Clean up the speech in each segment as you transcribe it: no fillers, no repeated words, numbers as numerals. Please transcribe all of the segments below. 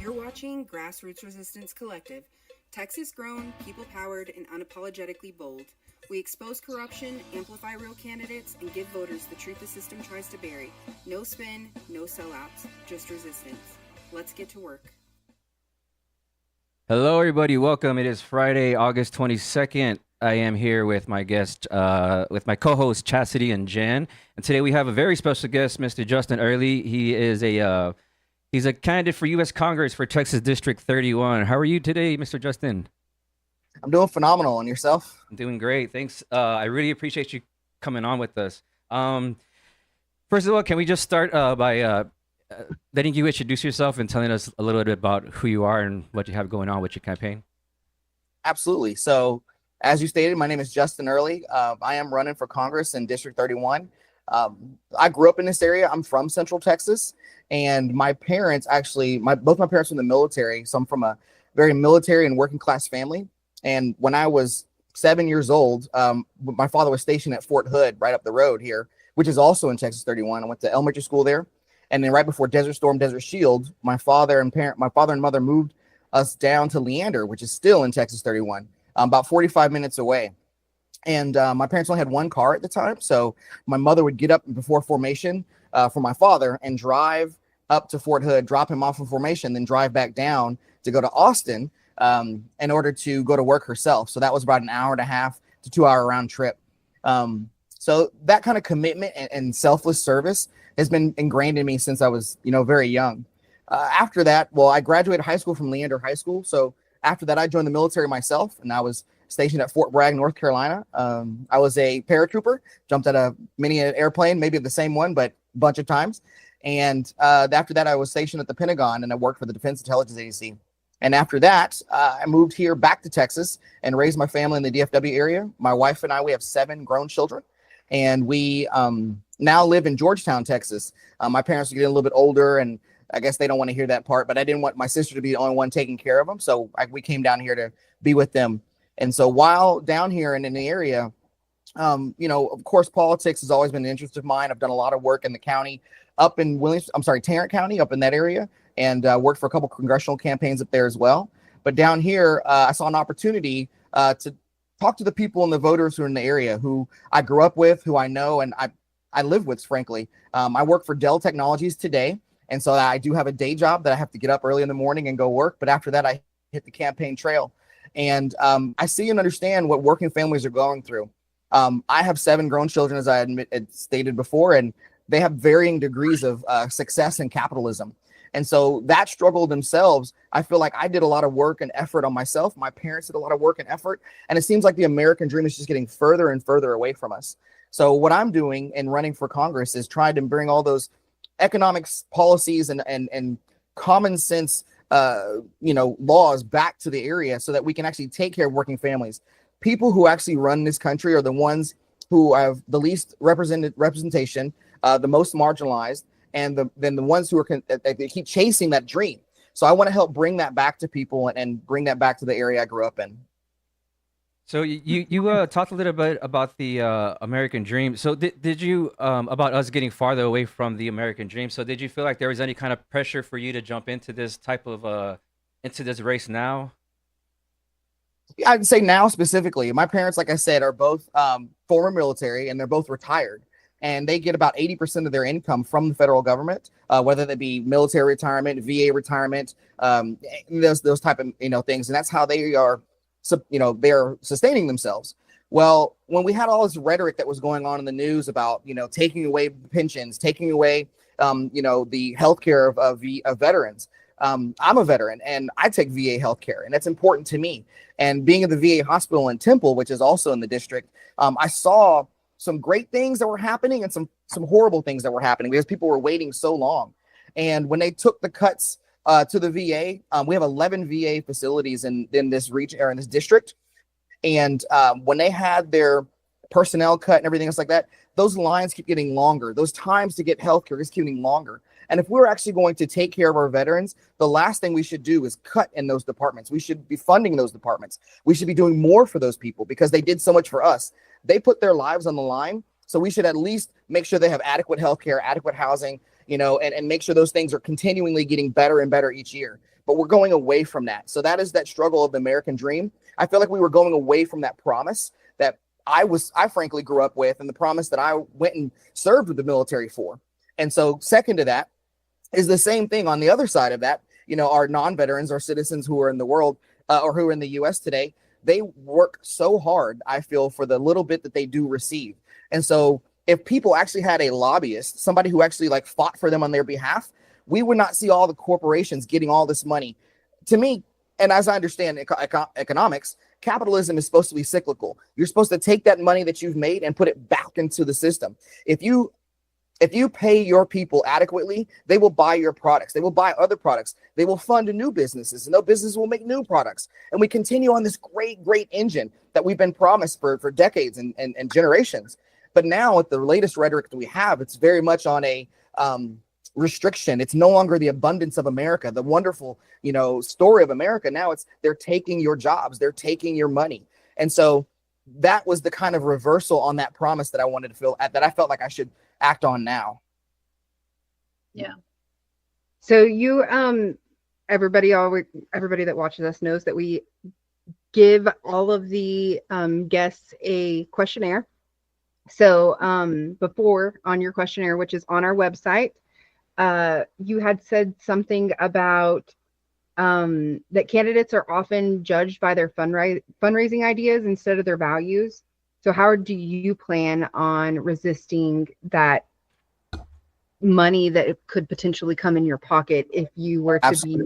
You're watching Grassroots Resistance Collective, Texas grown, people powered, and unapologetically bold. We expose corruption, amplify real candidates, and give voters the truth the system tries to bury. No spin, no sellouts, just resistance. Let's get to work. Hello, everybody. Welcome. It is Friday, August 22nd. I am here with my guest, with my co-host Chastity and Jan. And today we have a very special guest, Mr. Justin Early. He is he's a candidate for U.S. Congress for Texas District 31. How are you today, Mr. Justin? I'm doing phenomenal. And yourself? I'm doing great. Thanks. I really appreciate you coming on with us. First of all, can we just start by letting you introduce yourself and telling us a little bit about who you are and what you have going on with your campaign? Absolutely. So, as you stated, my name is Justin Early. I am running for Congress in District 31. I grew up in this area. I'm from Central Texas, and my parents both my parents were in the military. So I'm from a very military and working class family. And when I was 7 years old, my father was stationed at Fort Hood right up the road here, which is also in Texas 31. I went to elementary school there. And then right before Desert Storm, Desert Shield, my father and mother moved us down to Leander, which is still in Texas 31, about 45 minutes away. And my parents only had one car at the time. So my mother would get up before formation for my father and drive up to Fort Hood, drop him off in formation, then drive back down to go to Austin in order to go to work herself. So that was about an hour and a half to 2 hour round trip. So that kind of commitment and selfless service has been ingrained in me since I was, very young. After that, I graduated high school from Leander High School. So after that, I joined the military myself, and I was stationed at Fort Bragg, North Carolina. I was a paratrooper, jumped out of many an airplane, maybe the same one, but a bunch of times. And after that, I was stationed at the Pentagon, and I worked for the Defense Intelligence Agency. And after that, I moved here back to Texas and raised my family in the DFW area. My wife and I, we have 7 grown children. And we now live in Georgetown, Texas. My parents are getting a little bit older, and I guess they don't want to hear that part, but I didn't want my sister to be the only one taking care of them. So we came down here to be with them. And so while down here and in the area, of course, politics has always been an interest of mine. I've done a lot of work in the county up in Tarrant County, up in that area, and worked for a couple congressional campaigns up there as well. But down here, I saw an opportunity to talk to the people and the voters who are in the area, who I grew up with, who I know, and I live with, frankly. I work for Dell Technologies today, and so I do have a day job that I have to get up early in the morning and go work. But after that, I hit the campaign trail. And I see and understand what working families are going through. I have 7 grown children, as I stated before, and they have varying degrees of success in capitalism. And so that struggle themselves, I feel like I did a lot of work and effort on myself. My parents did a lot of work and effort. And it seems like the American dream is just getting further and further away from us. So what I'm doing in running for Congress is trying to bring all those economics policies and common sense laws back to the area so that we can actually take care of working families. People who actually run this country are the ones who have the least representation, the most marginalized, and then the ones who they keep chasing that dream. So I want to help bring that back to people and bring that back to the area I grew up in. So you talked a little bit about the American dream. So did you about us getting farther away from the American dream? So did you feel like there was any kind of pressure for you to jump into this type of into this race now? Yeah, I'd say now specifically. My parents, like I said, are both former military, and they're both retired. And they get about 80% of their income from the federal government, whether that be military retirement, VA retirement, those type of things. And that's how they are, they're sustaining themselves. Well, when we had all this rhetoric that was going on in the news about taking away pensions, taking away the healthcare of veterans. I'm a veteran, and I take VA healthcare, and that's important to me. And being in the VA hospital in Temple, which is also in the district, I saw some great things that were happening and some horrible things that were happening because people were waiting so long. And when they took the cuts to the VA, we have 11 VA facilities in this region or in this district. And when they had their personnel cut and everything else like that, those lines keep getting longer. Those times to get healthcare is getting longer. And if we're actually going to take care of our veterans, the last thing we should do is cut in those departments. We should be funding those departments. We should be doing more for those people because they did so much for us. They put their lives on the line. So we should at least make sure they have adequate health care, adequate housing, and make sure those things are continually getting better and better each year. But we're going away from that. So that is that struggle of the American dream. I feel like we were going away from that promise that I frankly grew up with, and the promise that I went and served with the military for. And so second to that is the same thing on the other side of that. Our non-veterans, our citizens who are in the world or who are in the US today, they work so hard, I feel, for the little bit that they do receive. And so if people actually had a lobbyist, somebody who actually like fought for them on their behalf, we would not see all the corporations getting all this money. To me, and as I understand economics, capitalism is supposed to be cyclical. You're supposed to take that money that you've made and put it back into the system. If you pay your people adequately, they will buy your products. They will buy other products. They will fund new businesses, and those businesses will make new products. And we continue on this great, great engine that we've been promised for decades and generations. But now with the latest rhetoric that we have, it's very much on a restriction. It's no longer the abundance of America, the wonderful, story of America. Now they're taking your jobs, they're taking your money. And so that was the kind of reversal on that promise that I wanted to feel at, that I felt like I should act on now. Yeah. So you, everybody that watches us knows that we give all of the guests a questionnaire. So before, on your questionnaire, which is on our website, you had said something about that candidates are often judged by their fundraising ideas instead of their values. So how do you plan on resisting that money that could potentially come in your pocket if you were to be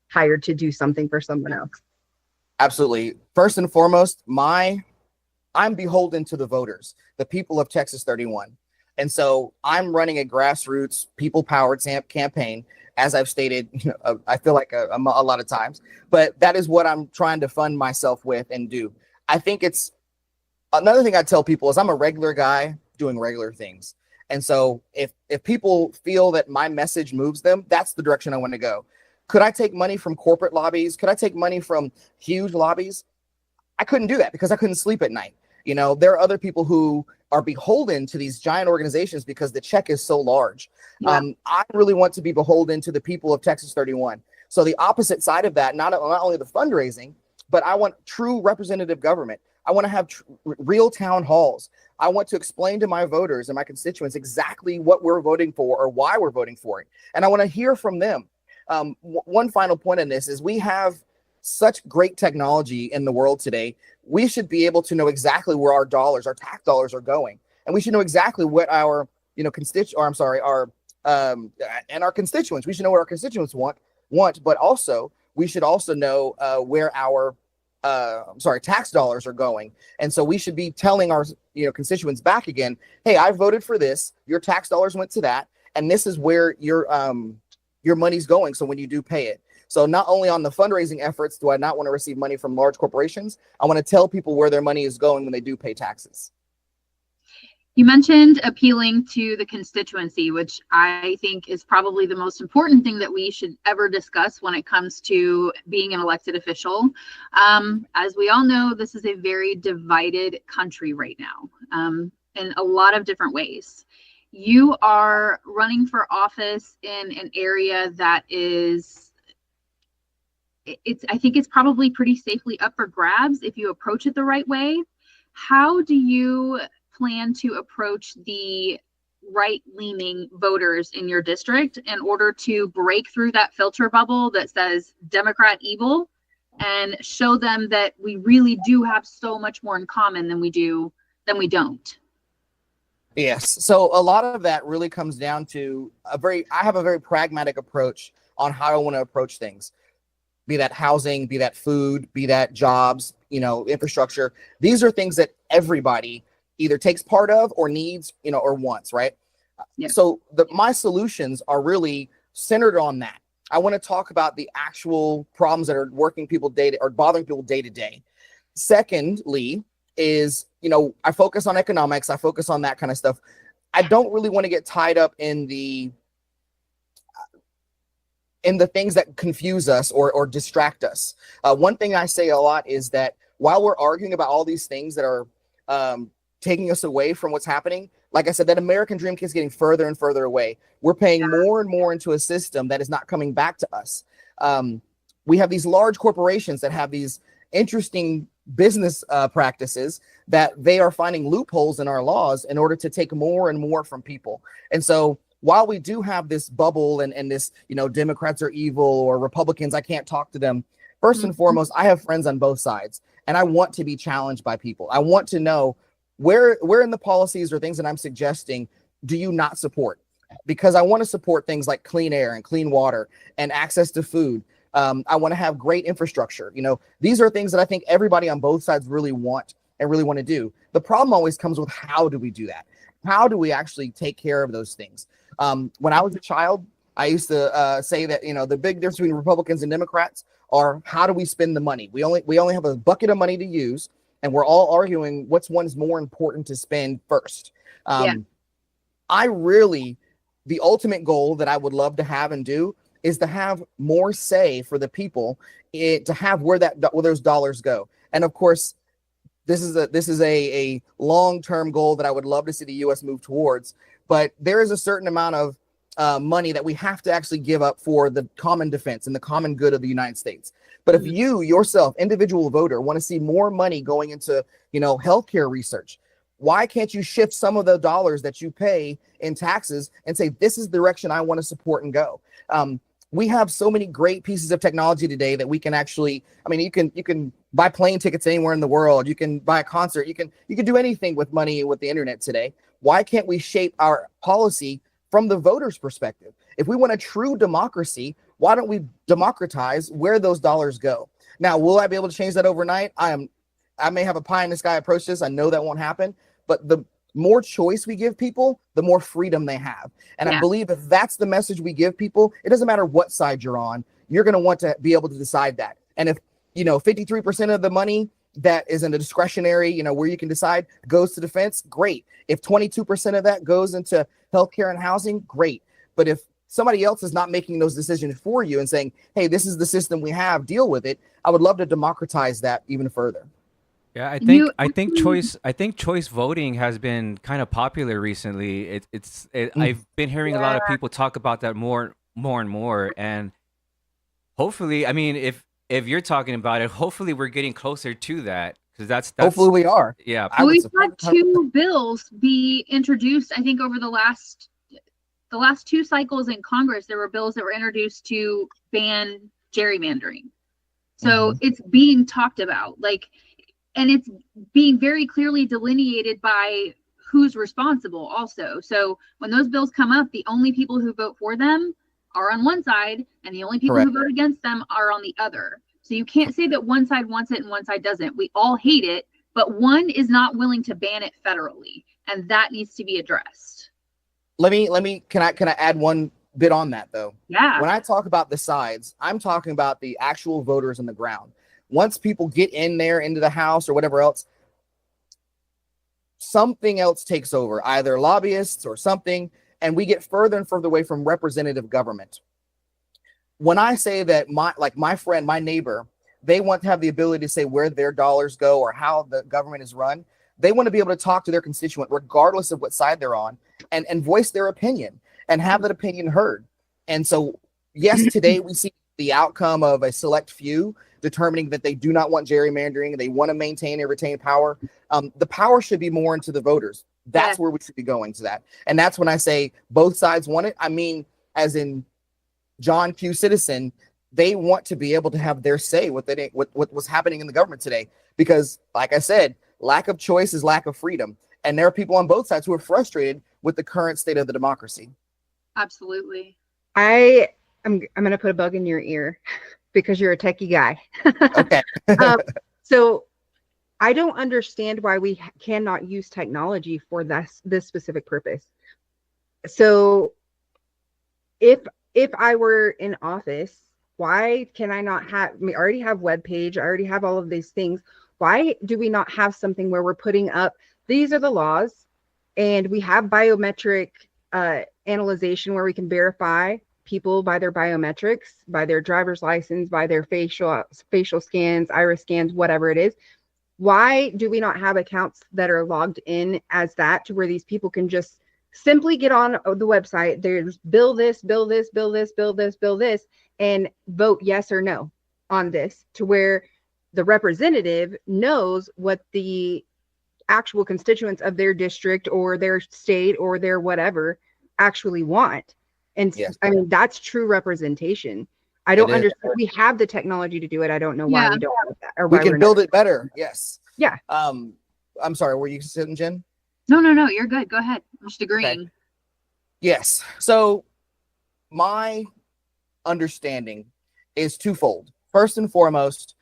hired to do something for someone else? Absolutely. First and foremost, I'm beholden to the voters, the people of Texas 31. And so I'm running a grassroots, people-powered campaign, as I've stated, I feel like a lot of times, but that is what I'm trying to fund myself with and do. I think it's another thing I tell people is I'm a regular guy doing regular things. And so if people feel that my message moves them, that's the direction I want to go. Could I take money from corporate lobbies? Could I take money from huge lobbies? I couldn't do that because I couldn't sleep at night. There are other people who are beholden to these giant organizations because the check is so large. Yeah. I really want to be beholden to the people of Texas 31. So the opposite side of that, not only the fundraising, but I want true representative government. I want to have real town halls. I want to explain to my voters and my constituents exactly what we're voting for or why we're voting for it. And I want to hear from them. One final point on this is we have such great technology in the world today. We should be able to know exactly where our tax dollars are going. And we should know exactly what our, our constituents, we should know what our constituents want, but also we should also know where our tax dollars are going. And so we should be telling our, constituents back again, hey, I voted for this, your tax dollars went to that, and this is where your money's going. So when you do pay it. So not only on the fundraising efforts do I not want to receive money from large corporations, I want to tell people where their money is going when they do pay taxes. You mentioned appealing to the constituency, which I think is probably the most important thing that we should ever discuss when it comes to being an elected official. As we all know, this is a very divided country right now, in a lot of different ways. You are running for office in an area that is, I think it's probably pretty safely up for grabs if you approach it the right way. How do you plan to approach the right-leaning voters in your district in order to break through that filter bubble that says Democrat evil and show them that we really do have so much more in common than we don't? Yes. So a lot of that really comes down to I have a very pragmatic approach on how I want to approach things. Be that housing, be that food, be that jobs, infrastructure. These are things that everybody either takes part of or needs, or wants, right? Yeah. So my solutions are really centered on that. I want to talk about the actual problems that are bothering people day to day. Secondly is, I focus on economics. I focus on that kind of stuff. I don't really want to get tied up in the things that confuse us or distract us. One thing I say a lot is that while we're arguing about all these things that are taking us away from what's happening. Like I said, that American dream is getting further and further away. We're paying more and more into a system that is not coming back to us. We have these large corporations that have these interesting business practices that they are finding loopholes in our laws in order to take more and more from people. And so while we do have this bubble and this, Democrats are evil or Republicans, I can't talk to them. First and foremost, I have friends on both sides, and I want to be challenged by people. I want to know where in the policies or things that I'm suggesting do you not support? Because I want to support things like clean air and clean water and access to food. I want to have great infrastructure. These are things that I think everybody on both sides really want and really want to do. The problem always comes with, how do we do that? How do we actually take care of those things? When I was a child, I used to say that, the big difference between Republicans and Democrats are, how do we spend the money? We only have a bucket of money to use, and we're all arguing which one is more important to spend first. The ultimate goal that I would love to have and do is to have more say for the people, to have where those dollars go. And of course, this is a long-term goal that I would love to see the U.S. move towards. But there is a certain amount of money that we have to actually give up for the common defense and the common good of the United States. But if you yourself, individual voter, want to see more money going into, healthcare research, why can't you shift some of the dollars that you pay in taxes and say, this is the direction I want to support and go? We have so many great pieces of technology today that we can actually, you can buy plane tickets anywhere in the world. You can buy a concert. You can do anything with money with the internet today. Why can't we shape our policy from the voter's perspective? If we want a true democracy, why don't we democratize where those dollars go? Now, will I be able to change that overnight? I may have a pie in the sky approach to this. I know that won't happen, but the more choice we give people, the more freedom they have. And I believe if that's the message we give people, it doesn't matter what side you're on, you're going to want to be able to decide that. And if, 53% of the money that is in a discretionary, where you can decide, goes to defense, great. If 22% of that goes into healthcare and housing, great. But if somebody else is not making those decisions for you and saying, hey, this is the system we have, deal with it, I would love to democratize that even further. Yeah, I think choice voting has been kind of popular recently. I've been hearing a lot of people talk about that more and more, and hopefully, if you're talking about it, hopefully we're getting closer to that, because that's hopefully we are. Yeah, we've had 2 bills be introduced. I think over the last 2 cycles in Congress, there were bills that were introduced to ban gerrymandering. So it's being talked about, and it's being very clearly delineated by who's responsible also. So when those bills come up, the only people who vote for them are on one side, and the only people who vote against them are on the other. So you can't say that one side wants it and one side doesn't. We all hate it, but one is not willing to ban it federally, and that needs to be addressed. Can I add one bit on that though? Yeah. When I talk about the sides, I'm talking about the actual voters on the ground. Once people get in there into the House or whatever else, something else takes over, either lobbyists or something, and we get further and further away from representative government. When I say that my friend, my neighbor, they want to have the ability to say where their dollars go or how the government is run, they want to be able to talk to their constituent regardless of what side they're on, and voice their opinion and have that opinion heard. And so, yes, today we see the outcome of a select few determining that they do not want gerrymandering, they want to maintain and retain power. The power should be more into the voters. That's where we should be going to that. And that's when I say both sides want it. As in John Q. Citizen, they want to be able to have their say with what's happening in the government today. Because, like I said, lack of choice is lack of freedom. And there are people on both sides who are frustrated with the current state of the democracy. Absolutely. I'm going to put a bug in your ear because you're a techie guy. Okay. So I don't understand why we cannot use technology for this specific purpose. So if I were in office, why can I not have, we already have web page, I already have all of these things. Why do we not have something where we're putting up, these are the laws, and we have biometric analyzation where we can verify people by their biometrics, by their driver's license, by their facial scans, iris scans, whatever it is. Why do we not have accounts that are logged in as that, to where these people can just simply get on the website, there's bill this, bill this, bill this, bill this, bill this, and vote yes or no on this, to where the representative knows what the actual constituents of their district or their state or their whatever actually want. And Yes. I mean, that's true representation. I don't understand. We have the technology to do it. I don't know why we don't have that, or we why can build it better. Yes. Yeah. I'm sorry, were you sitting, Jen? No, you're good. Go ahead. I'm just agreeing. Okay. Yes. So my understanding is twofold. First and foremost,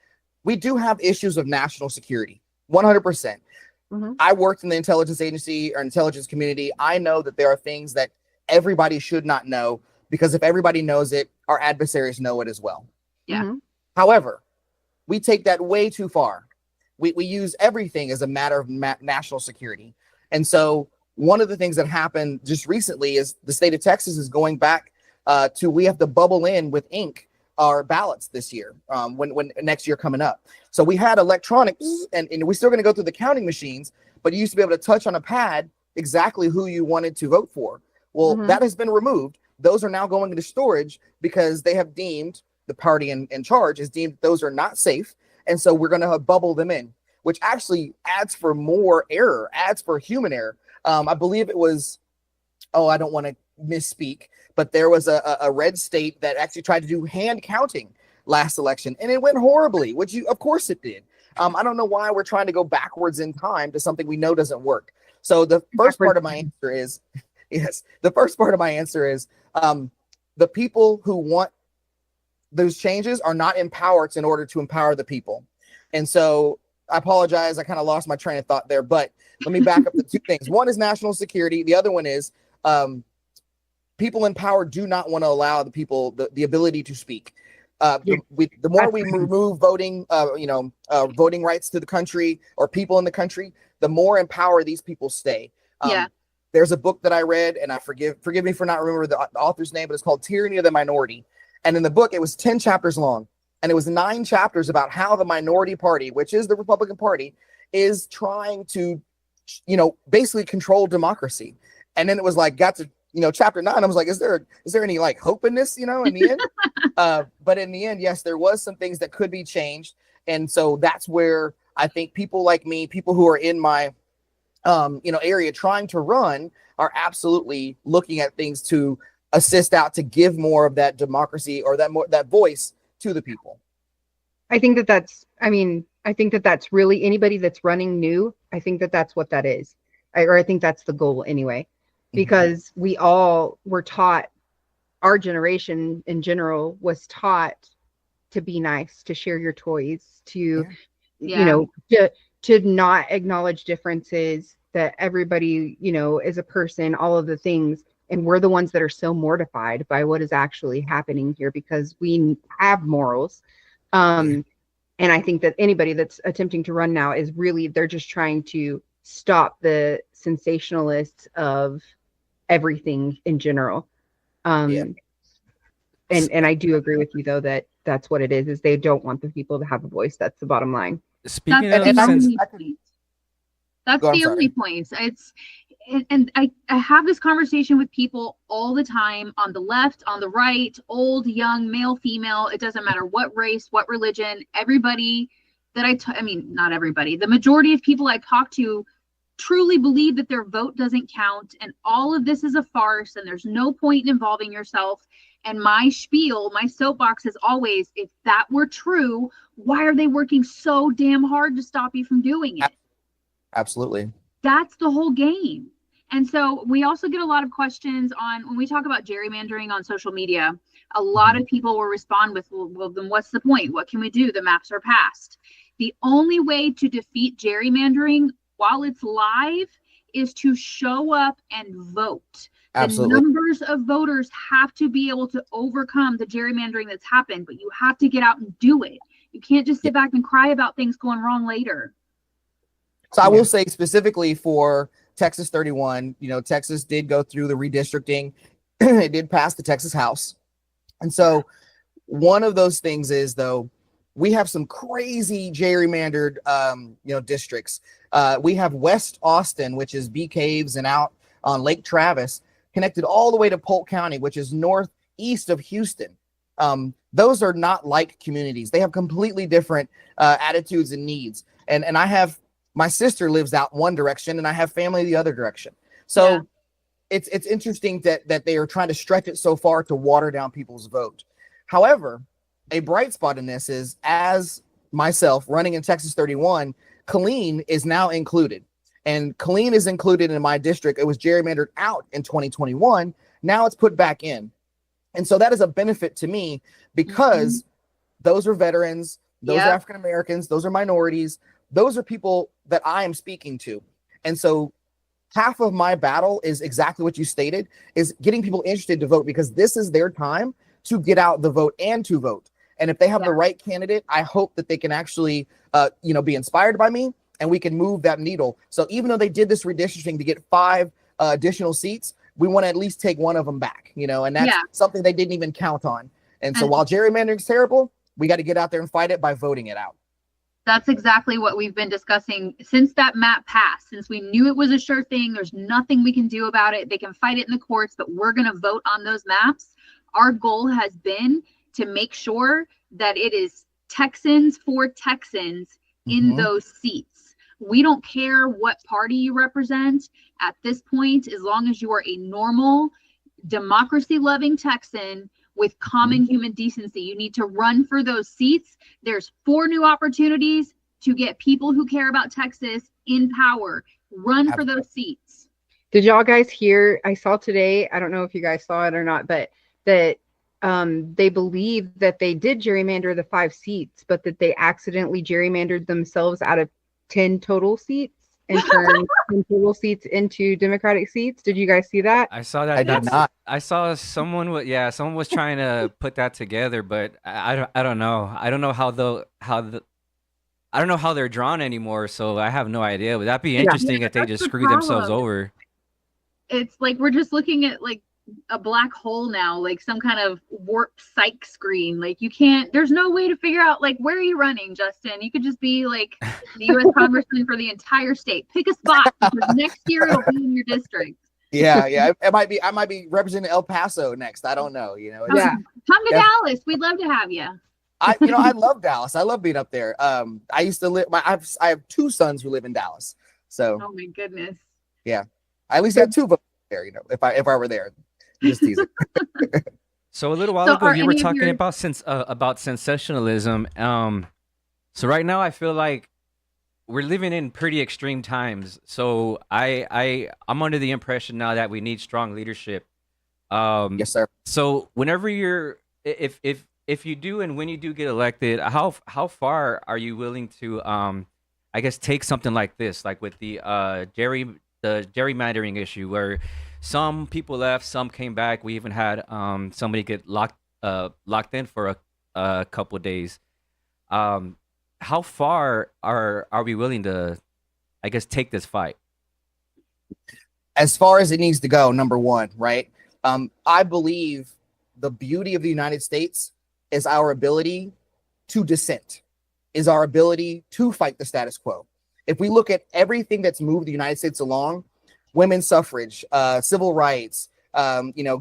we do have issues of national security, 100%. Mhm. I worked in the intelligence agency or intelligence community. I know that there are things that everybody should not know, because if everybody knows it, our adversaries know it as well. Yeah. Mhm. However, we take that way too far. We use everything as a matter of national security. And so one of the things that happened just recently is the state of Texas is going back to, we have to bubble in with ink our ballots this year, when next year coming up. So we had electronics, and we're still going to go through the counting machines, but you used to be able to touch on a pad exactly who you wanted to vote for. Well, that has been removed. Those are now going into storage because they have deemed, the party in charge has deemed those are not safe. And so we're going to bubble them in, which actually adds for more error, adds for human error. I believe it was, I don't want to misspeak, but there was a red state that actually tried to do hand counting last election, and it went horribly, which of course it did. I don't know why we're trying to go backwards in time to something we know doesn't work. So the first part of my answer is, yes, the first part of my answer is, the people who want those changes are not empowered in order to empower the people. And so I apologize, I kind of lost my train of thought there, but let me back up the two things. One is national security. The other one is, people in power do not want to allow the people the ability to speak. The more we remove voting, voting rights to the country or people in the country, the more in power these people stay. There's a book that I read, and I forgive me for not remembering the author's name, but it's called Tyranny of the Minority. And in the book, it was 10 chapters long, and it was 9 chapters about how the minority party, which is the Republican Party, is trying to, basically control democracy. And then it was like, got to, chapter 9, I was like, is there any like hope in this, in the end? But in the end, yes, there was some things that could be changed. And so that's where I think people like me, people who are in my, area trying to run, are absolutely looking at things to assist out, to give more of that democracy or that voice to the people. I think that's really anybody that's running new. I think that's what that is. I think that's the goal anyway, because we all were taught, our generation in general was taught to be nice, to share your toys, to, to not acknowledge differences, that everybody, is a person, all of the things. And we're the ones that are so mortified by what is actually happening here, because we have morals. And I think that anybody that's attempting to run now is really, they're just trying to stop the sensationalists of everything in general. And I do agree with you, though, that that's what it is they don't want the people to have a voice. That's the bottom line. Speaking That's of, the since only point. That's the only point. And I have this conversation with people all the time, on the left, on the right, old, young, male, female. It doesn't matter what race, what religion. Everybody that not everybody, the majority of people I talk to truly believe that their vote doesn't count, and all of this is a farce, and there's no point in involving yourself. And my spiel, my soapbox is always, if that were true, why are they working so damn hard to stop you from doing it? Absolutely. That's the whole game. And so we also get a lot of questions on, when we talk about gerrymandering on social media, a lot of people will respond with, well, then what's the point? What can we do? The maps are passed. The only way to defeat gerrymandering while it's live is to show up and vote. Absolutely. The numbers of voters have to be able to overcome the gerrymandering that's happened, but you have to get out and do it. You can't just sit back and cry about things going wrong later. So I will say specifically for Texas 31, Texas did go through the redistricting. It did pass the Texas House. And so one of those things is, though, we have some crazy gerrymandered, districts. We have West Austin, which is Bee Caves and out on Lake Travis, connected all the way to Polk County, which is northeast of Houston. Those are not like communities. They have completely different attitudes and needs. And I have, my sister lives out one direction and I have family the other direction. So it's interesting that they are trying to stretch it so far to water down people's vote. However, a bright spot in this is, as myself running in Texas 31, Killeen is now included. And Killeen is included in my district. It was gerrymandered out in 2021. Now it's put back in. And so that is a benefit to me because those are veterans, those are African Americans, those are minorities, those are people that I am speaking to. And so half of my battle is exactly what you stated, is getting people interested to vote, because this is their time to get out the vote and to vote. And if they have the right candidate, I hope that they can actually, be inspired by me and we can move that needle. So even though they did this redistricting to get 5 additional seats, we want to at least take one of them back, and that's something they didn't even count on. And so while gerrymandering is terrible, we got to get out there and fight it by voting it out. That's exactly what we've been discussing since that map passed, since we knew it was a sure thing. There's nothing we can do about it. They can fight it in the courts, but we're going to vote on those maps. Our goal has been to make sure that it is Texans for Texans in those seats. We don't care what party you represent at this point, as long as you are a normal, democracy-loving Texan with common human decency. You need to run for those seats. There's 4 new opportunities to get people who care about Texas in power. Run for those seats. Did y'all guys hear? I saw today, I don't know if you guys saw it or not, but that they believe that they did gerrymander the 5 seats, but that they accidentally gerrymandered themselves out of 10 total seats and turned 10 total seats into Democratic seats. Did you guys see that? I saw that. I did not. I saw someone was trying to put that together, but I don't know. I don't know how I don't know how they're drawn anymore, so I have no idea. But that'd be interesting if they just screw themselves over. It's like we're just looking at like a black hole now, like some kind of warped psych screen. Like you can't, there's no way to figure out, like, where are you running, Justin? You could just be like the U.S. congressman for the entire state. Pick a spot, because next year it'll be in your district. Yeah. I might be representing El Paso next. I don't know. Come to Dallas. We'd love to have you. I love Dallas. I love being up there. I used to live. I have 2 sons who live in Dallas. So. Oh my goodness. Yeah, I at least got 2 votes there. If I were there. Just teasing. So a little while ago, you were talking about sensationalism. So right now, I feel like we're living in pretty extreme times. So I'm under the impression now that we need strong leadership. Yes, sir. So whenever if you do and when you do get elected, how far are you willing to I guess take something like this, like with the gerrymandering issue, where some people left, some came back. We even had somebody get locked in for a couple of days. How far are we willing to, I guess, take this fight? As far as it needs to go, number one, right? I believe the beauty of the United States is our ability to dissent, is our ability to fight the status quo. If we look at everything that's moved the United States along, women's suffrage, civil rights,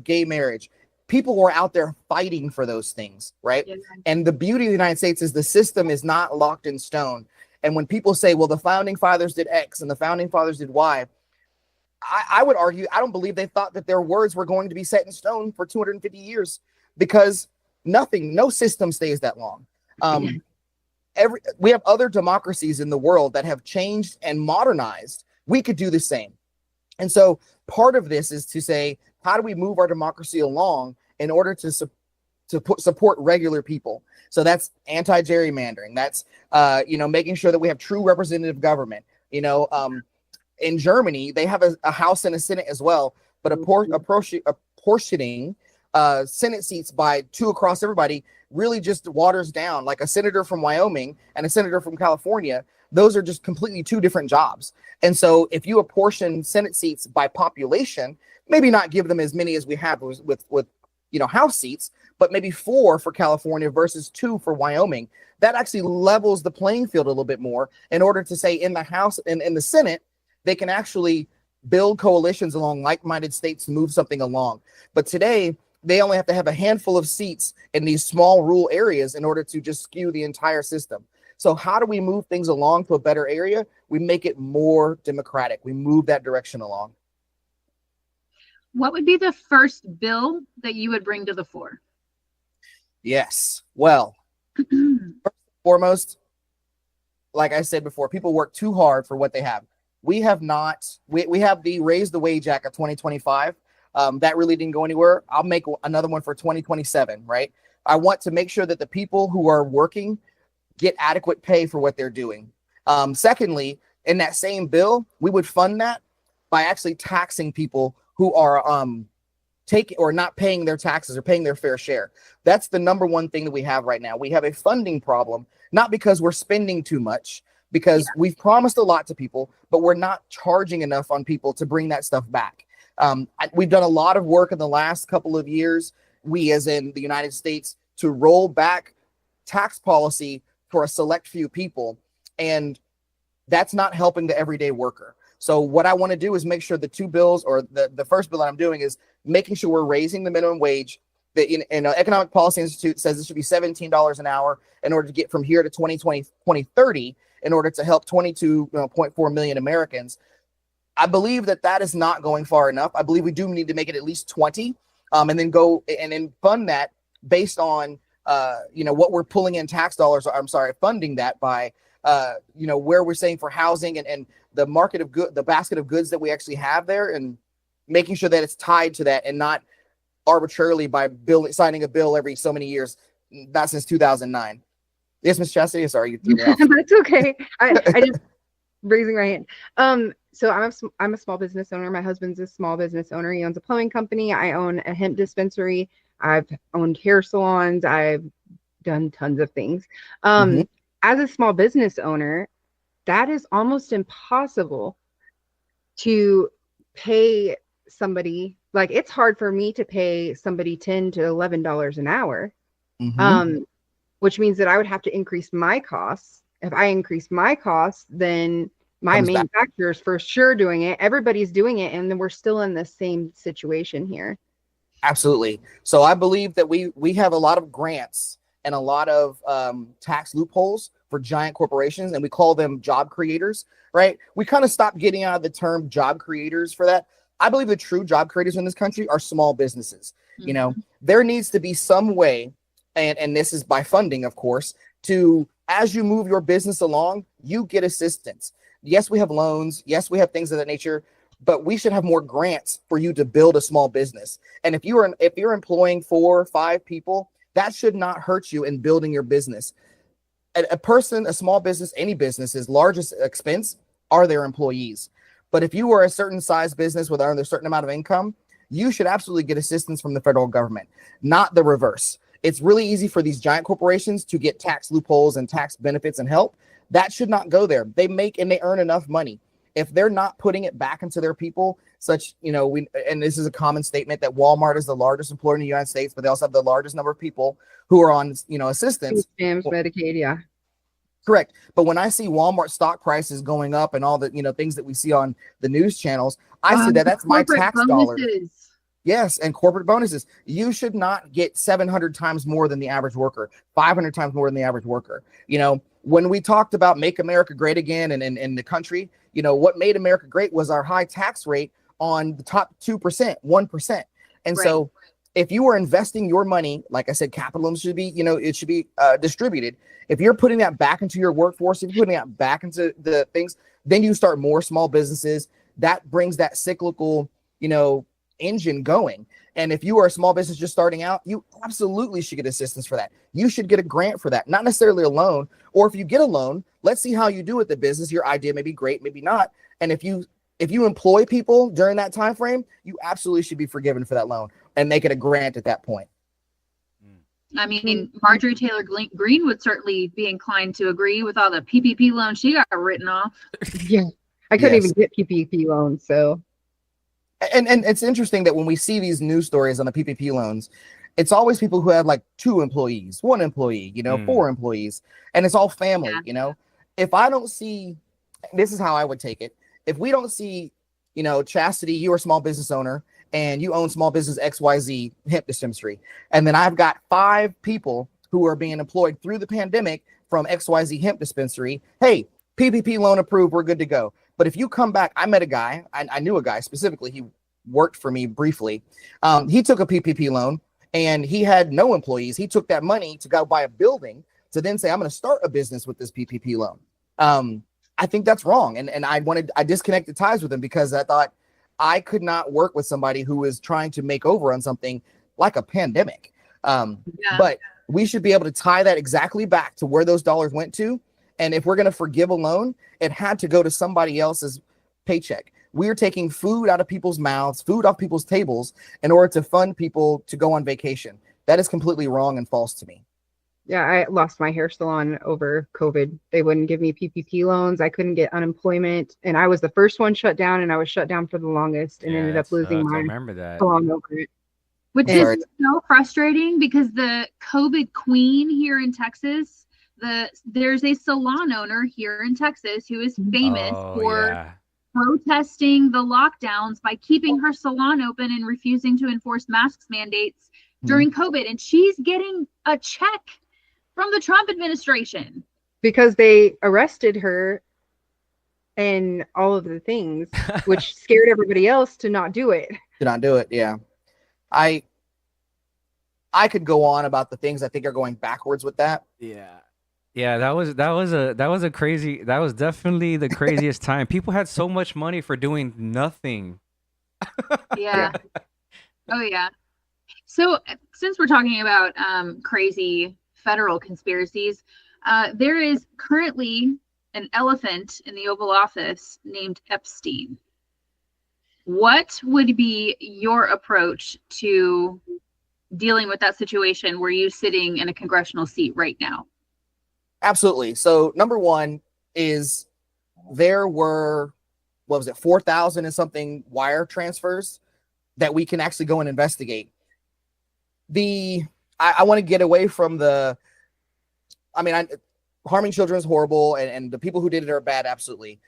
gay marriage, people were out there fighting for those things, right? Yeah. And the beauty of the United States is the system is not locked in stone. And when people say, well, the founding fathers did X and the founding fathers did Y, I would argue, I don't believe they thought that their words were going to be set in stone for 250 years, because no system stays that long. We have other democracies in the world that have changed and modernized. We could do the same. And so part of this is to say, how do we move our democracy along in order to support regular people? So that's anti-gerrymandering. That's, making sure that we have true representative government. In Germany, they have a House and a Senate as well, but apportioning Senate seats by 2 across everybody really just waters down, like a senator from Wyoming and a senator from California. Those are just completely 2 different jobs. And so if you apportion Senate seats by population, maybe not give them as many as we have with House seats, but maybe 4 for California versus 2 for Wyoming. That actually levels the playing field a little bit more in order to say in the House and in the Senate, they can actually build coalitions along like-minded states to move something along. But today, they only have to have a handful of seats in these small rural areas in order to just skew the entire system. So how do we move things along to a better area? We make it more democratic. We move that direction along. What would be the first bill that you would bring to the fore? Yes. Well, first and foremost, like I said before, people work too hard for what they have. We have not, we have the Raise the Wage Act of 2025. That really didn't go anywhere. I'll make another one for 2027, right? I want to make sure that the people who are working get adequate pay for what they're doing. Secondly, in that same bill, we would fund that by actually taxing people who are taking or not paying their taxes or paying their fair share. That's the number one thing that we have right now. We have a funding problem, not because we're spending too much, because we've promised a lot to people, but we're not charging enough on people to bring that stuff back. We've done a lot of work in the last couple of years, we as in the United States, to roll back tax policy for a select few people, and that's not helping the everyday worker. So what I want to do is make sure the two bills, or the first bill that I'm doing, is making sure we're raising the minimum wage. The Economic Policy Institute says it should be $17 an hour in order to get from here to 2030 in order to help 22.4 million Americans. I believe that that is not going far enough. I believe we do need to make it at least 20, and then go and then fund that based on what we're pulling in tax dollars. I'm sorry, funding that by where we're saying for housing and the market of good, the basket of goods that we actually have there, and making sure that it's tied to that and not arbitrarily by signing a bill every so many years, not since 2009. Yes, Ms. Chastity, sorry, you threw me off. That's okay. I just raising my hand. So I'm a small business owner. My husband's a small business owner. He owns a plumbing company. I own a hemp dispensary. I've owned hair salons. I've done tons of things. As a small business owner, that is almost impossible to pay somebody. Like, it's hard for me to pay somebody $10 to $11 an hour, which means that I would have to increase my costs. If I increase my costs, then my manufacturer's for sure doing it. Everybody's doing it, and then we're still in the same situation here. Absolutely. So I believe that we have a lot of grants and a lot of tax loopholes for giant corporations, and we call them job creators, right? We kind of stopped getting out of the term job creators for that. I believe the true job creators in this country are small businesses. There needs to be some way, and this is by funding, of course, to, as you move your business along, you get assistance. Yes, we have loans. Yes, we have things of that nature, but we should have more grants for you to build a small business. And if you're employing 4 or 5 people, that should not hurt you in building your business. A small business, any business's largest expense are their employees. But if you are a certain size business with a certain amount of income, you should absolutely get assistance from the federal government, not the reverse. It's really easy for these giant corporations to get tax loopholes and tax benefits and help. That should not go there. They make and they earn enough money. If they're not putting it back into their people, and this is a common statement that Walmart is the largest employer in the United States, but they also have the largest number of people who are on, assistance. Stamps, Medicaid, yeah. Correct. But when I see Walmart stock prices going up and all the, things that we see on the news channels, I see that's my tax dollars. Yes, and corporate bonuses. You should not get 700 times more than the average worker, 500 times more than the average worker. When we talked about Make America Great Again and in the country, what made America great was our high tax rate on the top 2%, 1%. And so if you are investing your money, like I said, capitalism should be, it should be distributed. If you're putting that back into your workforce, if you're putting that back into the things, then you start more small businesses. That brings that cyclical, engine going. And if you are a small business just starting out, you absolutely should get assistance for that. You should get a grant for that, not necessarily a loan. Or if you get a loan, let's see how you do with the business. Your idea may be great, maybe not. And if you employ people during that time frame, you absolutely should be forgiven for that loan and make it a grant at that point. I mean, Marjorie Taylor Greene would certainly be inclined to agree with all the PPP loans she got written off. Yeah, I couldn't even get PPP loans, so. And it's interesting that when we see these news stories on the PPP loans, it's always people who have like 2 employees, 1 employee, 4 employees, and it's all family. If I don't see, this is how I would take it. If we don't see, Chastity, you're a small business owner and you own small business XYZ hemp dispensary, and then I've got 5 people who are being employed through the pandemic from XYZ hemp dispensary. Hey, PPP loan approved, we're good to go. But if you come back, I met a guy, I knew a guy specifically, he worked for me briefly. He took a PPP loan and he had no employees. He took that money to go buy a building to then say, I'm going to start a business with this PPP loan. I think that's wrong. And I disconnected ties with him because I thought I could not work with somebody who is trying to make over on something like a pandemic. But we should be able to tie that exactly back to where those dollars went to. And if we're going to forgive a loan, it had to go to somebody else's paycheck. We're taking food out of people's mouths, food off people's tables in order to fund people to go on vacation. That is completely wrong and false to me. Yeah, I lost my hair salon over COVID. They wouldn't give me PPP loans. I couldn't get unemployment. And I was the first one shut down, and I was shut down for the longest and ended up losing my salon over it. Which is so frustrating because the COVID queen here in Texas, there's a salon owner here in Texas who is famous for protesting the lockdowns by keeping her salon open and refusing to enforce masks mandates during COVID. And she's getting a check from the Trump administration. Because they arrested her and all of the things, which scared everybody else to not do it. Yeah. I could go on about the things I think are going backwards with that. Yeah, that was definitely the craziest time. People had so much money for doing nothing. Yeah. Oh yeah. So since we're talking about crazy federal conspiracies, there is currently an elephant in the Oval Office named Epstein. What would be your approach to dealing with that situation? Were you sitting in a congressional seat right now? Absolutely. So number one is there were, 4,000 and something wire transfers that we can actually go and investigate. I want to get away from harming children is horrible and the people who did it are bad. Absolutely.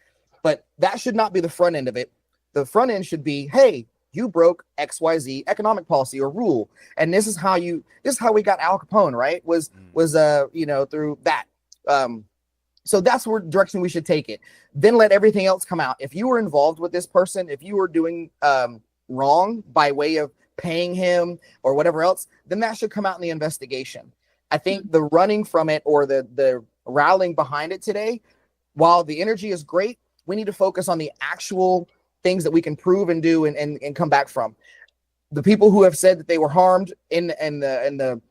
But that should not be the front end of it. The front end should be, hey, you broke XYZ economic policy or rule. And this is how we got Al Capone, right? Was through that. So that's where direction we should take it. Then let everything else come out. If you were involved with this person, if you were doing wrong by way of paying him or whatever else, then that should come out in the investigation. I think the running from it or the rallying behind it today, while the energy is great, we need to focus on the actual things that we can prove and do and come back from. The people who have said that they were harmed in the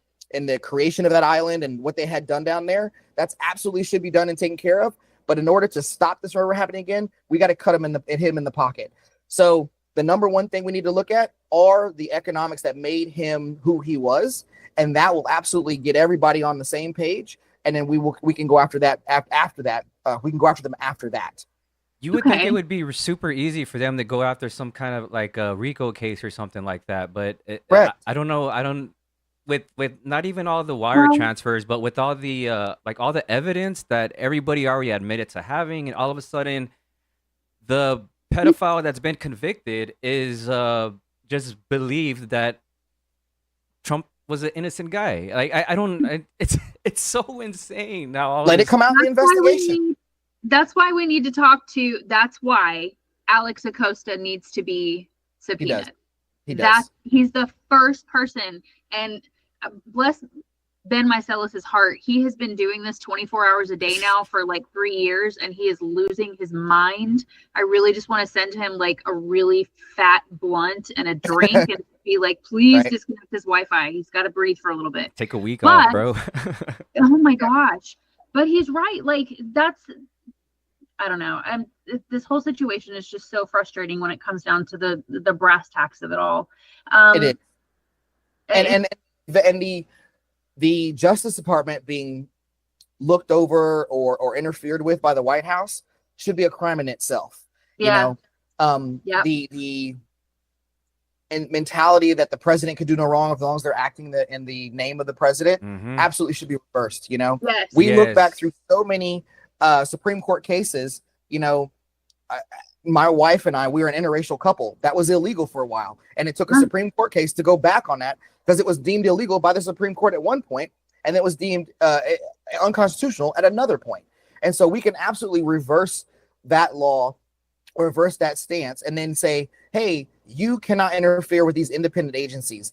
creation of that island and what they had done down there, that's absolutely should be done and taken care of. But in order to stop this from happening again, we got to cut him hit him in the pocket. So the number one thing we need to look at are the economics that made him who he was, and that will absolutely get everybody on the same page. And then we can go after that. We can go after them after that. You would think it would be super easy for them to go after some kind of like a RICO case or something like that, but I don't know. With not even all the wire transfers, but with all the all the evidence that everybody already admitted to having, and all of a sudden, the pedophile that's been convicted is just believed that Trump was an innocent guy. Like I don't. It's so insane now. Let it come out in the investigation. That's why we need to talk to. That's why Alex Acosta needs to be subpoenaed. He does. He's the first person, and bless Ben Meiselas's heart. He has been doing this 24 hours a day now for like 3 years, and he is losing his mind. I really just want to send him like a really fat blunt and a drink and be like, please disconnect his Wi-Fi. He's got to breathe for a little bit. Take a week off, bro. Oh my gosh. But he's right. Like I don't know. This whole situation is just so frustrating when it comes down to the brass tacks of it all. It is. And the Justice Department being looked over or interfered with by the White House should be a crime in itself. Yeah. The and mentality that the president could do no wrong as long as they're acting in the name of the president absolutely should be reversed. You know, Yes. we look back through so many Supreme Court cases. You know, my wife and I, we were an interracial couple. That was illegal for a while, and it took a Supreme Court case to go back on that because it was deemed illegal by the Supreme Court at one point, and it was deemed unconstitutional at another point. And so we can absolutely reverse that law, or reverse that stance, and then say, hey, you cannot interfere with these independent agencies,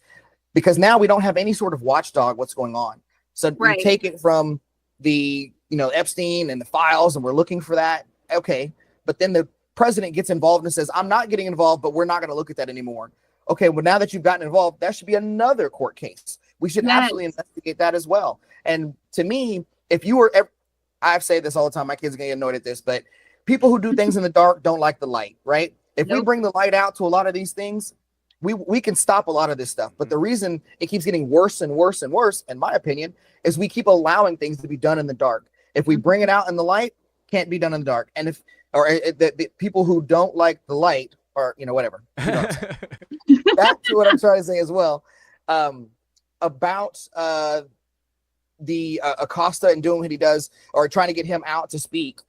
because now we don't have any sort of watchdog what's going on. So we take it from the, you know, Epstein and the files, and we're looking for that. Okay. But then the president gets involved and says, I'm not getting involved, but we're not going to look at that anymore. Okay. Well, now that you've gotten involved, that should be another court case. We should absolutely investigate that as well. And to me, if you were ever, I say this all the time, my kids are going to get annoyed at this, but people who do things in the dark don't like the light, right? If we bring the light out to a lot of these things, we can stop a lot of this stuff. But the reason it keeps getting worse and worse and worse, in my opinion, is we keep allowing things to be done in the dark. If we bring it out in the light, can't be done in the dark. And if, or the people who don't like the light, or, you know, whatever. Back to what I'm trying to say as well, about the Acosta and doing what he does, or trying to get him out to speak.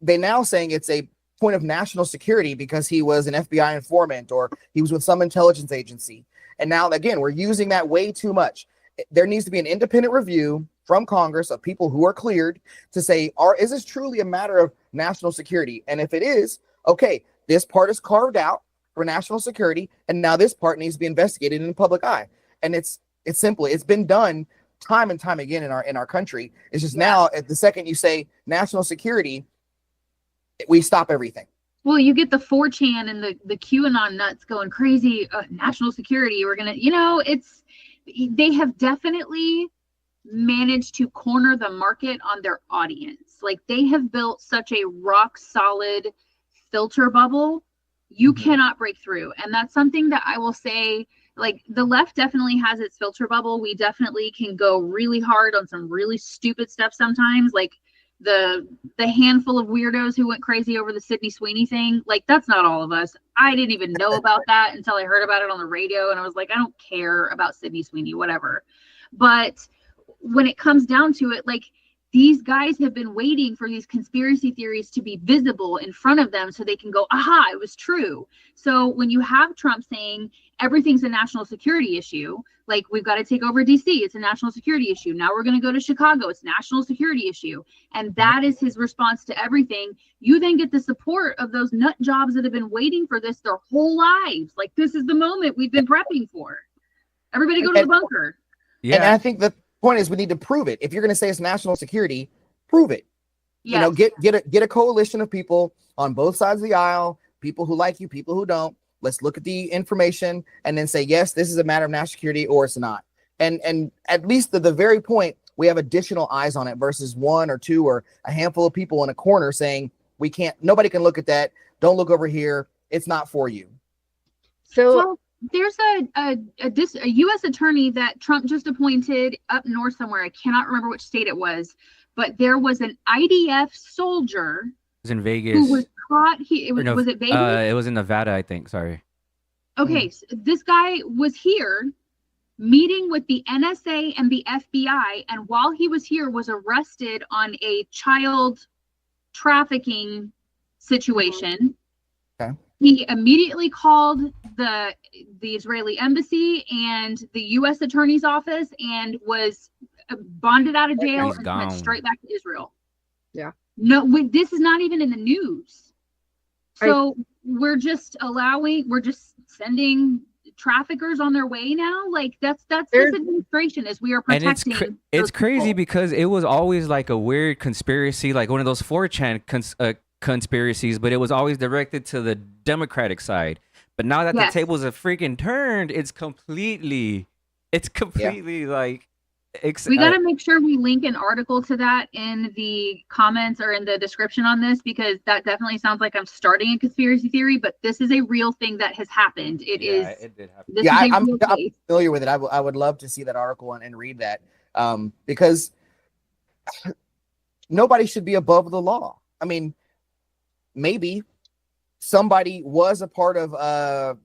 They now saying it's a point of national security because he was an FBI informant, or he was with some intelligence agency. And now, again, we're using that way too much. There needs to be an independent review from Congress of people who are cleared to say, is this truly a matter of national security? And if it is, okay, this part is carved out for national security, and now this part needs to be investigated in the public eye. And it's been done time and time again in our country. It's just now, at the second you say national security, we stop everything. Well, you get the 4chan and the QAnon nuts going crazy. National security, we're gonna, you know, they have definitely managed to corner the market on their audience. Like, they have built such a rock solid filter bubble, you cannot break through. And that's something that I will say, like, the left definitely has its filter bubble. We definitely can go really hard on some really stupid stuff sometimes, like the handful of weirdos who went crazy over the Sydney Sweeney thing. Like, that's not all of us. I didn't even know about that until I heard about it on the radio, and I was like, I don't care about Sydney Sweeney, whatever. But when it comes down to it, like, these guys have been waiting for these conspiracy theories to be visible in front of them so they can go, aha, it was true. So when you have Trump saying everything's a national security issue, like, we've got to take over DC, it's a national security issue. Now we're going to go to Chicago, it's a national security issue. And that is his response to everything. You then get the support of those nut jobs that have been waiting for this their whole lives. Like, this is the moment we've been prepping for. Everybody go to the bunker. Yeah. And I think the point is, we need to prove it. If you're going to say it's national security, prove it. Yes. You know, get a coalition of people on both sides of the aisle, people who like you, people who don't. Let's look at the information and then say, yes, this is a matter of national security, or it's not. And at least the very point, we have additional eyes on it versus one or two or a handful of people in a corner saying, nobody can look at that. Don't look over here. It's not for you. So there's a U.S. attorney that Trump just appointed up north somewhere. I cannot remember which state it was, but there was an IDF soldier. It was in Vegas. Who was caught. Was it Vegas? It was in Nevada, I think. Sorry. Okay, so this guy was here meeting with the NSA and the FBI, and while he was here, was arrested on a child trafficking situation. Okay. He immediately called the Israeli embassy and the U.S. attorney's office and was bonded out of jail and went straight back to Israel. Yeah. No, this is not even in the news. So we're just sending traffickers on their way now. Like, that's this administration, is we are protecting. And it's crazy because it was always like a weird conspiracy, like one of those 4chan conspiracies, but it was always directed to the Democratic side. But now that the tables have freaking turned, it's completely like we got to make sure we link an article to that in the comments or in the description on this, because that definitely sounds like I'm starting a conspiracy theory, but this is a real thing that has happened. It did happen. I'm familiar with it. I would love to see that article and read that, because nobody should be above the law. I mean, maybe somebody was a part of a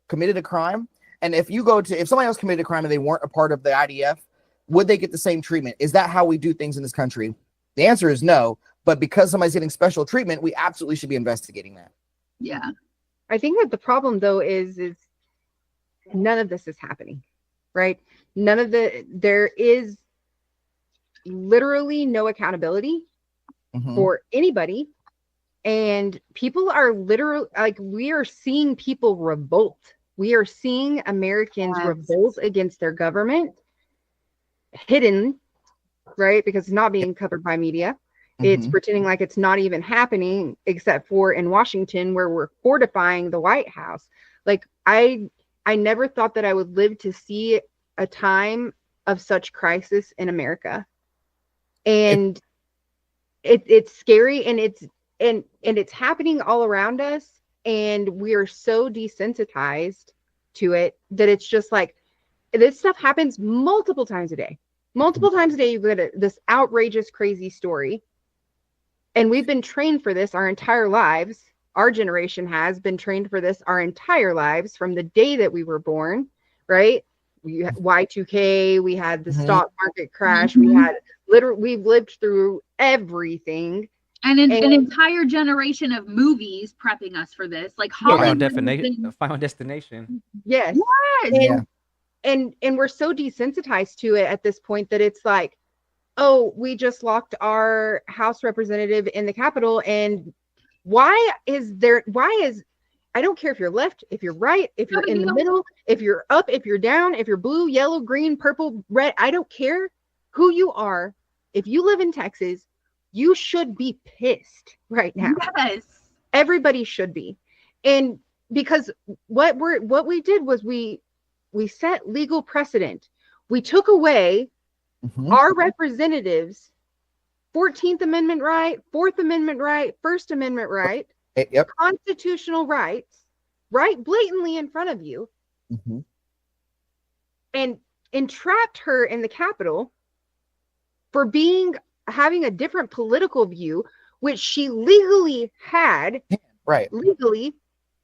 committed a crime, and if somebody else committed a crime and they weren't a part of the IDF, would they get the same treatment? Is that how we do things in this country? The answer is no. But because somebody's getting special treatment, we absolutely should be investigating that. Yeah. I think that the problem though is none of this is happening, right? There is literally no accountability for anybody. And people are literally like, we are seeing people revolt. We are seeing Americans revolt against their government, hidden, right? Because it's not being covered by media. It's pretending like it's not even happening, except for in Washington, where we're fortifying the White House. Like, I never thought that I would live to see a time of such crisis in America. And it's scary, and it's happening all around us, and we are so desensitized to it that it's just like, this stuff happens multiple times a day. Multiple times a day, you get this outrageous, crazy story. And we've been trained for this our entire lives. Our generation has been trained for this our entire lives from the day that we were born, right? We had Y2K, we had the stock market crash, we've lived through everything. And an entire generation of movies prepping us for this, like Hollywood. Final Destination. Yes. And we're so desensitized to it at this point that it's like, oh, we just locked our House representative in the Capitol, and I don't care if you're left, if you're right, if you're in the middle, if you're up, if you're down, if you're blue, yellow, green, purple, red, I don't care who you are. If you live in Texas, you should be pissed right now. Yes. Everybody should be. And because what we did was we set legal precedent. We took away our representatives' 14th Amendment right, 4th Amendment right, First Amendment right, constitutional rights, right blatantly in front of you, and entrapped her in the Capitol for having a different political view, which she legally had, legally,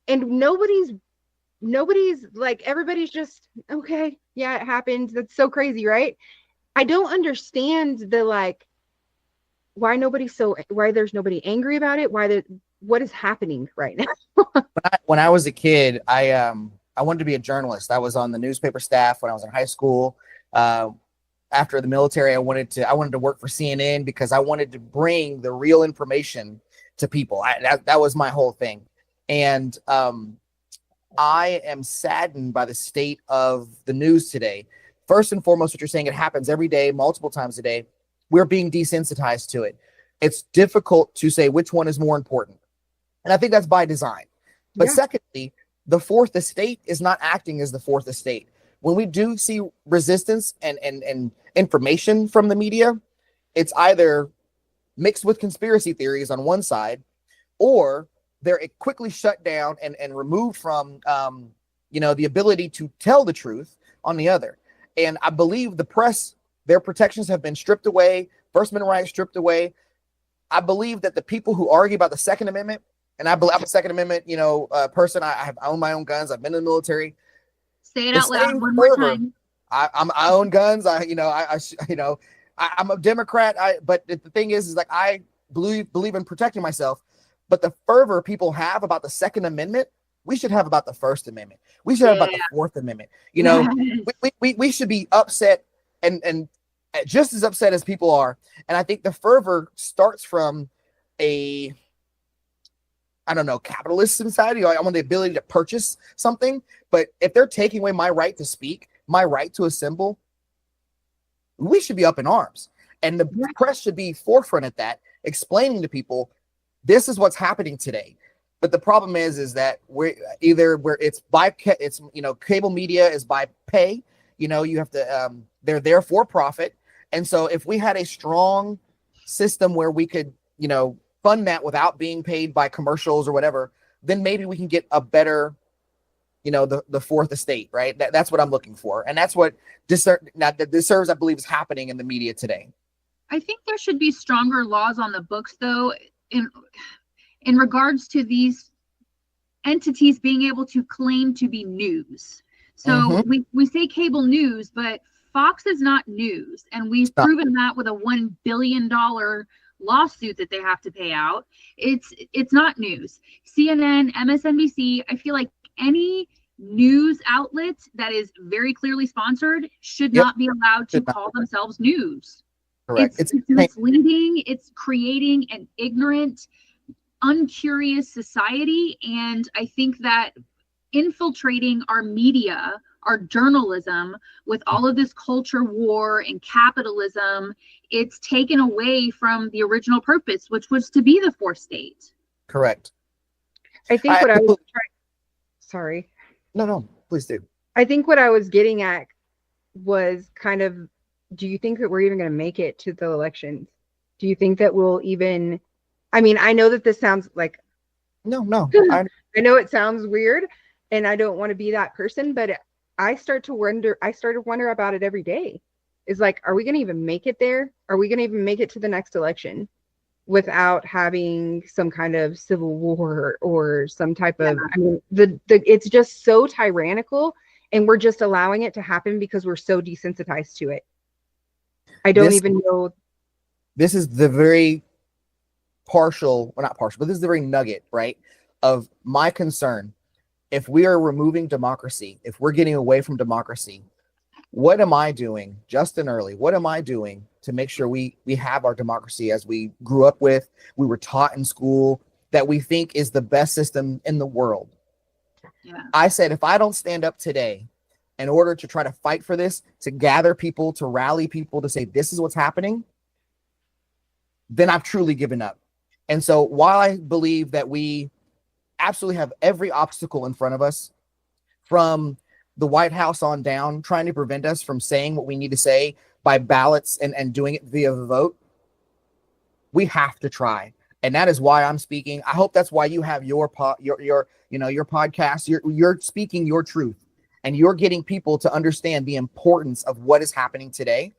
and nobody's like, everybody's just, okay, yeah, it happened. That's so crazy, right? I don't understand why there's nobody angry about it. What is happening right now? When I was a kid, I wanted to be a journalist. I was on the newspaper staff when I was in high school. After the military, I wanted to work for CNN because I wanted to bring the real information to people. That was my whole thing. And I am saddened by the state of the news today. First and foremost, what you're saying, it happens every day, multiple times a day. We're being desensitized to it. It's difficult to say which one is more important. And I think that's by design. But secondly, the fourth estate is not acting as the fourth estate. When we do see resistance and information from the media, it's either mixed with conspiracy theories on one side, or they're quickly shut down and removed from the ability to tell the truth on the other. And I believe the press, their protections have been stripped away, First Amendment rights stripped away. I believe that the people who argue about the Second Amendment, and I'm a Second Amendment, person. I own my own guns. I've been in the military. Say it out loud one more time. I own guns. I'm a Democrat. But the thing is like, I believe in protecting myself. But the fervor people have about the Second Amendment, we should have about the First Amendment. We should have about the Fourth Amendment. We should be upset and just as upset as people are. And I think the fervor starts from capitalist society. I want the ability to purchase something. But if they're taking away my right to speak, my right to assemble, we should be up in arms. And the press should be forefront at that, explaining to people, this is what's happening today. But the problem is that cable media is by pay. You have to, they're there for profit. And so if we had a strong system where we could, fund that without being paid by commercials or whatever, then maybe we can get a better, the fourth estate, right? That's what I'm looking for. And that's what disservice, I believe, is happening in the media today. I think there should be stronger laws on the books, though, in regards to these entities being able to claim to be news. So we say cable news, but Fox is not news. And we've proven that with a $1 billion lawsuit that they have to pay out. It's not news. CNN, MSNBC, I feel like any news outlet that is very clearly sponsored should not be allowed to call themselves news. Correct. It's misleading. It's creating an ignorant, uncurious society. And I think that infiltrating our media, our journalism, with all of this culture war and capitalism, it's taken away from the original purpose, which was to be the fourth state. Correct. I think what I was trying, sorry. No, please do. I think what I was getting at was kind of, do you think that we're even going to make it to the elections? Do you think that we'll even, I mean, I know that this sounds like, no, I know it sounds weird and I don't want to be that person, but I start to wonder about it every day. Is like, are we going to even make it there? Are we going to even make it to the next election without having some kind of civil war or some type of, I mean, it's just so tyrannical and we're just allowing it to happen because we're so desensitized to it. I don't even know. This is the very partial, well, not partial, but this is the very nugget, right, of my concern. If we are removing democracy, if we're getting away from democracy, what am I doing, Justin Early? What am I doing to make sure we have our democracy as we grew up with, we were taught in school, that we think is the best system in the world? Yeah. I said, if I don't stand up today in order to try to fight for this, to gather people, to rally people, to say this is what's happening, then I've truly given up. And so while I believe that we absolutely have every obstacle in front of us, from the White House on down, trying to prevent us from saying what we need to say by ballots and doing it via the vote, we have to try. And that is why I'm speaking. I hope that's why you have your podcast. You're speaking your truth and you're getting people to understand the importance of what is happening today.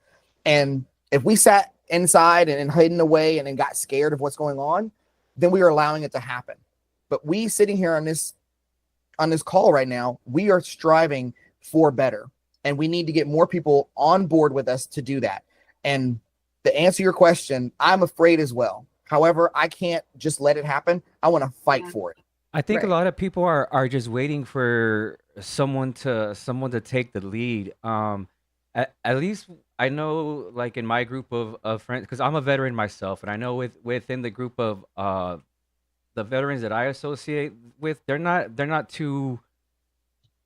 And if we sat inside and hidden away and got scared of what's going on, then we are allowing it to happen. But we sitting here on this call right now, we are striving for better, and we need to get more people on board with us to do that. And to answer your question, I'm afraid as well. However, I can't just let it happen. I want to fight for it. I think a lot of people are just waiting for someone to take the lead. At least I know, like in my group of friends, because I'm a veteran myself, and I know within the group of the veterans that I associate with, they're not too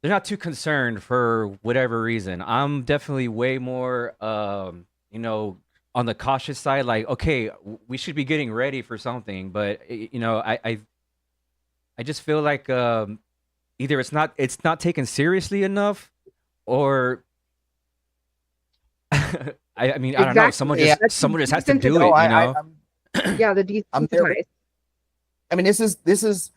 concerned for whatever reason. I'm definitely way more on the cautious side, like, okay, we should be getting ready for something, but I just feel like either it's not taken seriously enough, or I mean, I don't know, someone just has to do it, I'm there. I mean, this is,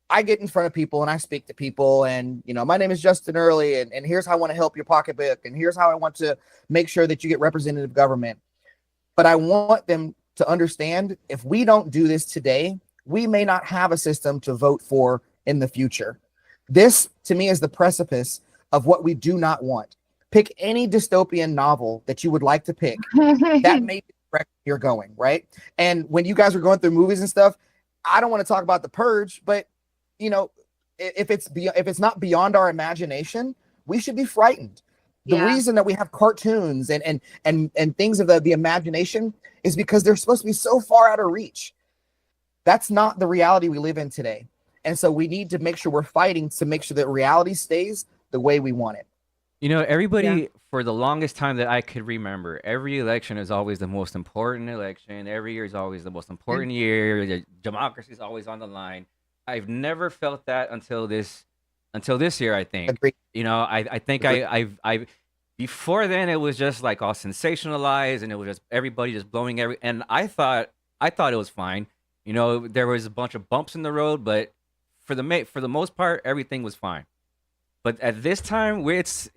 I get in front of people and I speak to people, and, my name is Justin Early, and here's how I want to help your pocketbook, and here's how I want to make sure that you get representative government. But I want them to understand, if we don't do this today, we may not have a system to vote for in the future. This, to me, is the precipice of what we do not want. Pick any dystopian novel that you would like to pick. That may be the direction you're going, right? And when you guys are going through movies and stuff, I don't want to talk about The Purge, but if it's not beyond our imagination, we should be frightened. The reason that we have cartoons and things of the imagination is because they're supposed to be so far out of reach. That's not the reality we live in today. And so we need to make sure we're fighting to make sure that reality stays the way we want it. Everybody, for the longest time that I could remember, every election is always the most important election. Every year is always the most important year. The democracy is always on the line. I've never felt that until this year, I think. Agreed. I think I've before then it was just like all sensationalized, and it was just everybody just blowing and I thought it was fine. There was a bunch of bumps in the road, but for the most part, everything was fine. But at this time, it's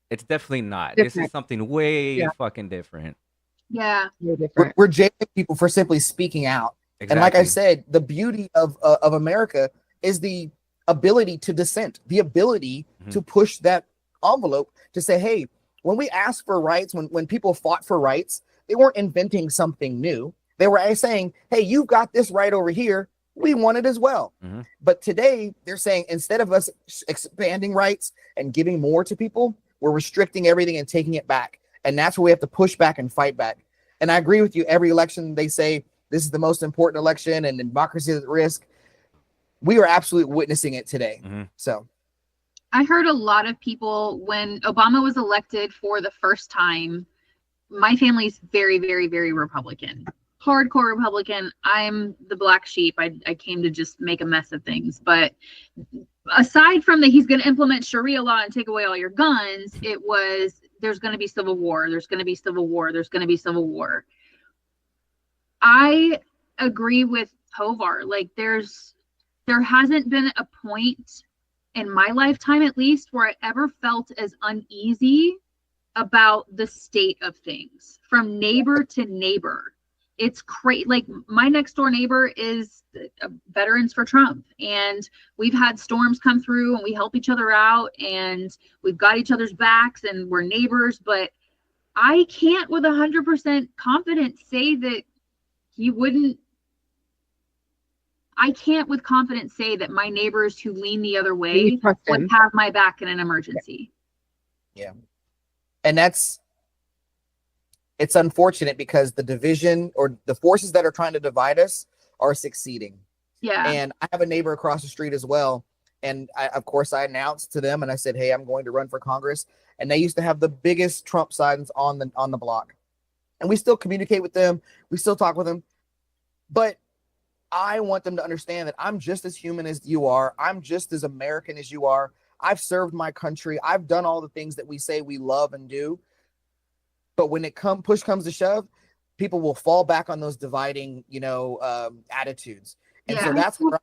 definitely not. Different. This is something way fucking different. Yeah. We're jailing people for simply speaking out. Exactly. And like I said, the beauty of America is the ability to dissent, the ability to push that envelope to say, hey, when we asked for rights, when people fought for rights, they weren't inventing something new. They were saying, hey, you've got this right over here. We want it as well. But today they're saying, instead of us expanding rights and giving more to people, we're restricting everything and taking it back. And that's where we have to push back and fight back. And I agree with you. Every election, they say this is the most important election and democracy is at risk. We are absolutely witnessing it today. So I heard a lot of people when Obama was elected for the first time. My family's very, very, very Republican, hardcore Republican. I'm the black sheep. I came to just make a mess of things. But aside from that, he's going to implement Sharia law and take away all your guns. It was, there's going to be civil war. There's going to be civil war. There's going to be civil war. I agree with Tovar. Like there hasn't been a point in my lifetime, at least, where I ever felt as uneasy about the state of things from neighbor to neighbor. It's crazy. Like my next door neighbor is Veterans for Trump, and we've had storms come through and we help each other out and we've got each other's backs and we're neighbors, but I can't with 100% confidence say that he wouldn't. I can't with confidence say that my neighbors who lean the other way would have my back in an emergency. Yeah. And it's unfortunate because the division or the forces that are trying to divide us are succeeding. Yeah. And I have a neighbor across the street as well. And of course I announced to them and I said, hey, I'm going to run for Congress. And they used to have the biggest Trump signs on the block. And we still communicate with them. We still talk with them. But I want them to understand that I'm just as human as you are. I'm just as American as you are. I've served my country. I've done all the things that we say we love and do. But when push comes to shove, people will fall back on those dividing, attitudes. And so that's what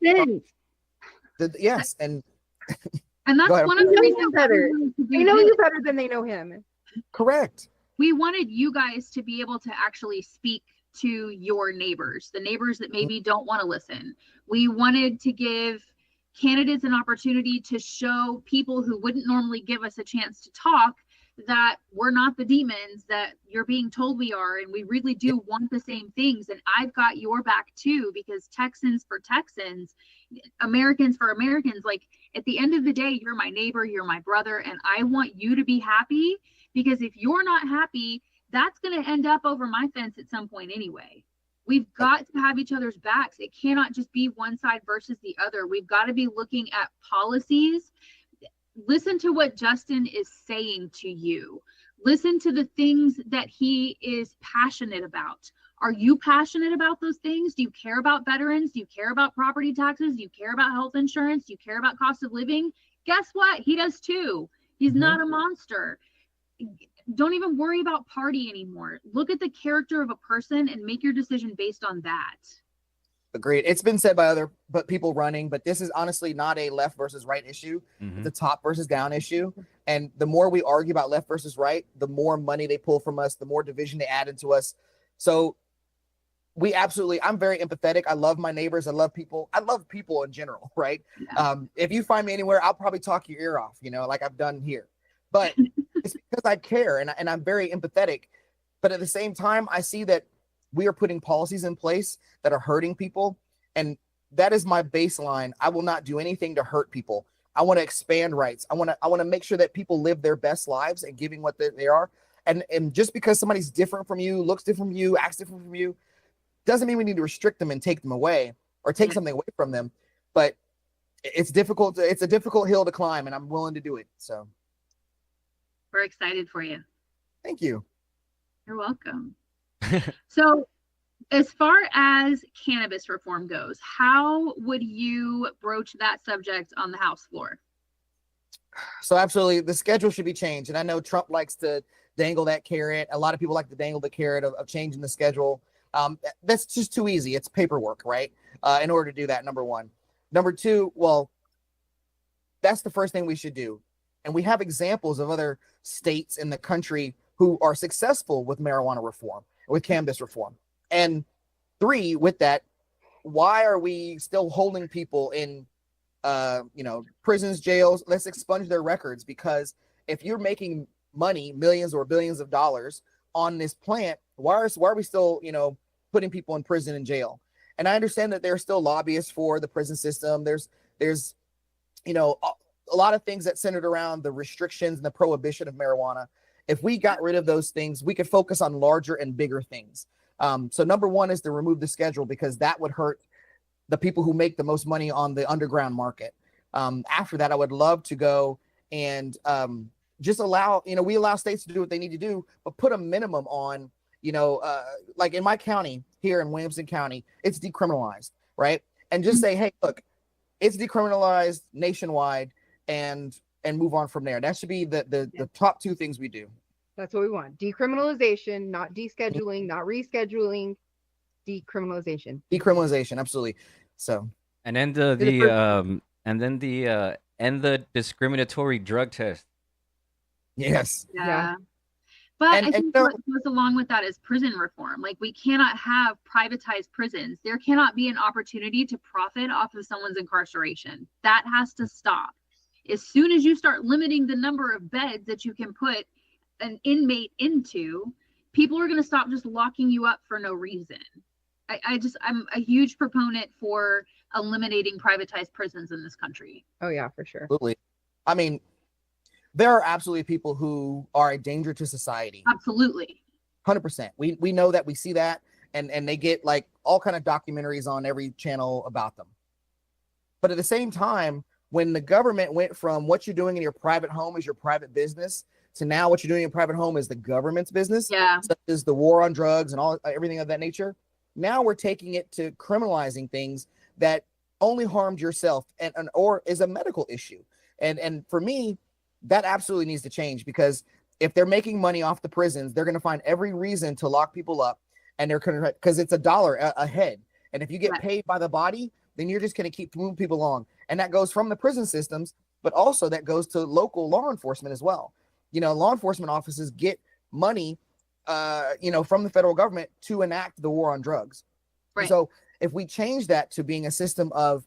yes. And that's one of the reasons better. They know you better than they know him. Correct. We wanted you guys to be able to actually speak to your neighbors, the neighbors that maybe don't want to listen. We wanted to give candidates an opportunity to show people who wouldn't normally give us a chance to talk that we're not the demons that you're being told we are, and we really do want the same things. And I've got your back too, because Texans for Texans, Americans for Americans, like at the end of the day, you're my neighbor, you're my brother, and I want you to be happy, because if you're not happy, that's going to end up over my fence at some point anyway. We've got to have each other's backs. It cannot just be one side versus the other. We've got to be looking at policies. Listen to what Justin is saying to you. Listen to the things that he is passionate about. Are you passionate about those things? Do you care about veterans? Do you care about property taxes? Do you care about health insurance? Do you care about cost of living? Guess what? He does too. He's not a monster. Don't even worry about party anymore. Look at the character of a person and make your decision based on that. Agreed. It's been said by people running, but this is honestly not a left versus right issue. It's a top versus down issue. And the more we argue about left versus right, the more money they pull from us, the more division they add into us. So I'm very empathetic. I love my neighbors. I love people. I love people in general, right? Yeah. If you find me anywhere, I'll probably talk your ear off, like I've done here. But it's because I care and I'm very empathetic. But at the same time, I see that we are putting policies in place that are hurting people. And that is my baseline. I will not do anything to hurt people. I want to expand rights. I want to make sure that people live their best lives and giving what they are. And just because somebody's different from you, looks different from you, acts different from you, doesn't mean we need to restrict them and take them away or take something away from them. But it's difficult. It's a difficult hill to climb, and I'm willing to do it. So we're excited for you. Thank you. You're welcome. So as far as cannabis reform goes, how would you broach that subject on the House floor? So absolutely, the schedule should be changed. And I know Trump likes to dangle that carrot. A lot of people like to dangle the carrot of changing the schedule. That's just too easy. It's paperwork, right? In order to do that, number one. Number two, well, that's the first thing we should do. And we have examples of other states in the country who are successful with marijuana reform, with cannabis reform. And three, with that, why are we still holding people in prisons, jails. Let's expunge their records, because if you're making money, millions or billions of dollars on this plant, why are we still, putting people in prison and jail? And I understand that there are still lobbyists for the prison system. There's a lot of things that centered around the restrictions and the prohibition of marijuana. If we got rid of those things, we could focus on larger and bigger things. So number one is to remove the schedule, because that would hurt the people who make the most money on the underground market. After that, I would love to go and just allow, we allow states to do what they need to do, but put a minimum on, like in my county here in Williamson County, it's decriminalized, right? And just say, hey, look, it's decriminalized nationwide, and move on from there. That should be the top two things we do. That's what we want. Decriminalization, not descheduling, not rescheduling, decriminalization. Decriminalization, absolutely. So, and then end the discriminatory drug test. Yes. Yeah. But I think what goes along with that is prison reform. Like, we cannot have privatized prisons. There cannot be an opportunity to profit off of someone's incarceration. That has to stop. As soon as you start limiting the number of beds that you can put an inmate into, people are going to stop just locking you up for no reason. I'm a huge proponent for eliminating privatized prisons in this country. Oh yeah, for sure. Absolutely. I mean, there are absolutely people who are a danger to society. Absolutely. 100%. We know that, we see that, and they get like all kind of documentaries on every channel about them. But at the same time, when the government went from what you're doing in your private home is your private business to now what you're doing in your private home is the government's business, such as the war on drugs and everything of that nature, now we're taking it to criminalizing things that only harmed yourself or is a medical issue. And for me, that absolutely needs to change, because if they're making money off the prisons, they're going to find every reason to lock people up, and they're going to, because it's $1 a head. And if you get paid by the body, then you're just going to keep moving people along. And that goes from the prison systems, but also that goes to local law enforcement as well. Law enforcement offices get money, from the federal government to enact the war on drugs. Right. So if we change that to being a system of,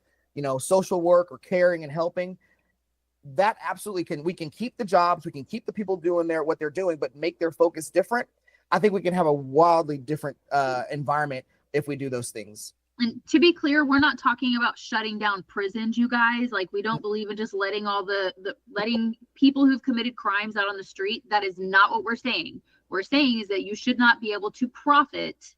social work or caring and helping, that absolutely we can keep the jobs, we can keep the people doing what they're doing, but make their focus different. I think we can have a wildly different environment if we do those things. And to be clear, we're not talking about shutting down prisons, you guys. Like, we don't believe in just letting letting people who've committed crimes out on the street. That is not what we're saying. We're saying is that you should not be able to profit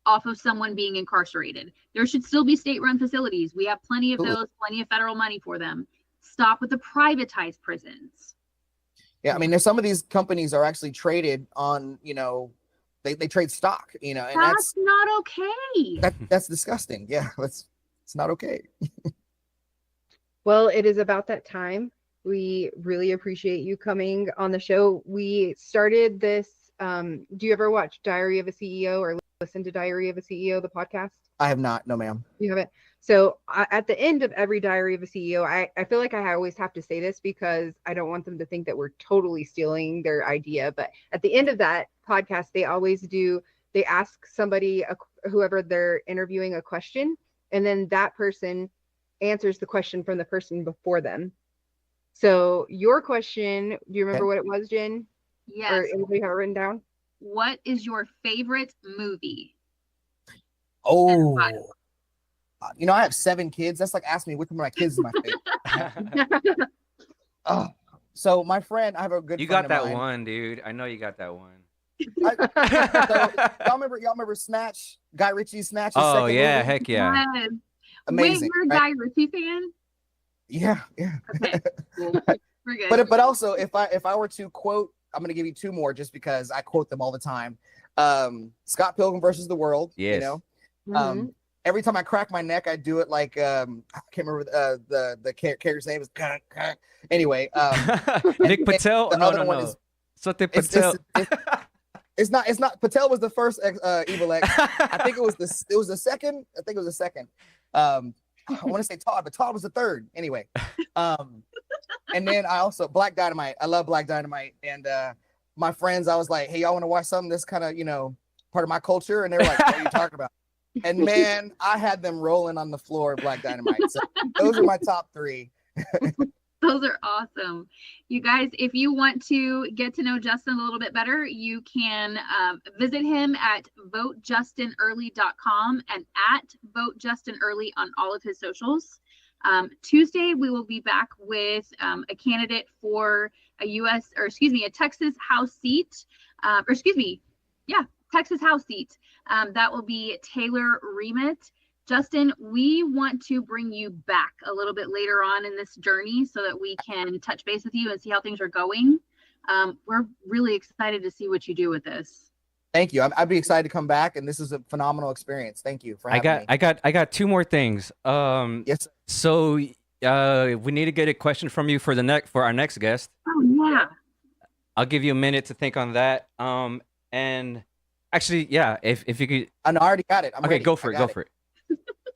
off of someone being incarcerated. There should still be state-run facilities. We have plenty of those, plenty of federal money for them. Stop with the privatized prisons. Yeah, I mean, there's some of these companies are actually traded on, they trade stock, and that's not okay. That's disgusting. Yeah, it's not okay. Well, it is about that time. We really appreciate you coming on the show. We started this. Do you ever watch Diary of a CEO or listen to Diary of a CEO, the podcast? I have not. No, ma'am. You haven't? So at the end of every Diary of a CEO, I feel like I always have to say this because I don't want them to think that we're totally stealing their idea. But at the end of that podcast, they ask somebody, whoever they're interviewing, a question, and then that person answers the question from the person before them. So your question, do you remember what it was, Jen? Yes. Or anybody have it written down? What is your favorite movie? Oh, I have 7 kids. That's like asking me which one of my kids is my favorite. So my friend, I have a good. You friend got of that mine. one, dude. I know you got that one. Y'all remember Snatch? Guy Ritchie's Snatch? Oh yeah, movie? Heck yeah. Yes. Amazing. Wait, you're a Guy Ritchie fan? Yeah. Okay, cool. We're good. But also, if I were to quote, I'm going to give you 2 more just because I quote them all the time. Scott Pilgrim versus the World. Yes. Every time I crack my neck, I do it like I can't remember the character's name is. Anyway, Nick Patel. The other one is Something Patel. It's not Patel was the first Evil X. I think it was the second. I think it was the second. I want to say Todd, but Todd was the third. Anyway, and then I also Black Dynamite. I love Black Dynamite, and my friends, I was like, hey, y'all want to watch something that's kind of part of my culture? And they were like, what are you talking about? And man, I had them rolling on the floor of Black Dynamite. So those are my top three. Those are awesome. You guys, if you want to get to know Justin a little bit better, you can visit him at votejustinEarly.com and at votejustinEarly on all of his socials. Tuesday, we will be back with a candidate for a Texas House seat, Texas House seat. That will be Taylor Remit. Justin, we want to bring you back a little bit later on in this journey so that we can touch base with you and see how things are going. We're really excited to see what you do with this. Thank you. I'd be excited to come back, and this is a phenomenal experience. Thank you for having me. I got two more things. Yes. So we need to get a question from you for our next guest. Oh yeah. I'll give you a minute to think on that. And actually, yeah, if you could. I already got it. I'm okay, ready. go for it. Go for it.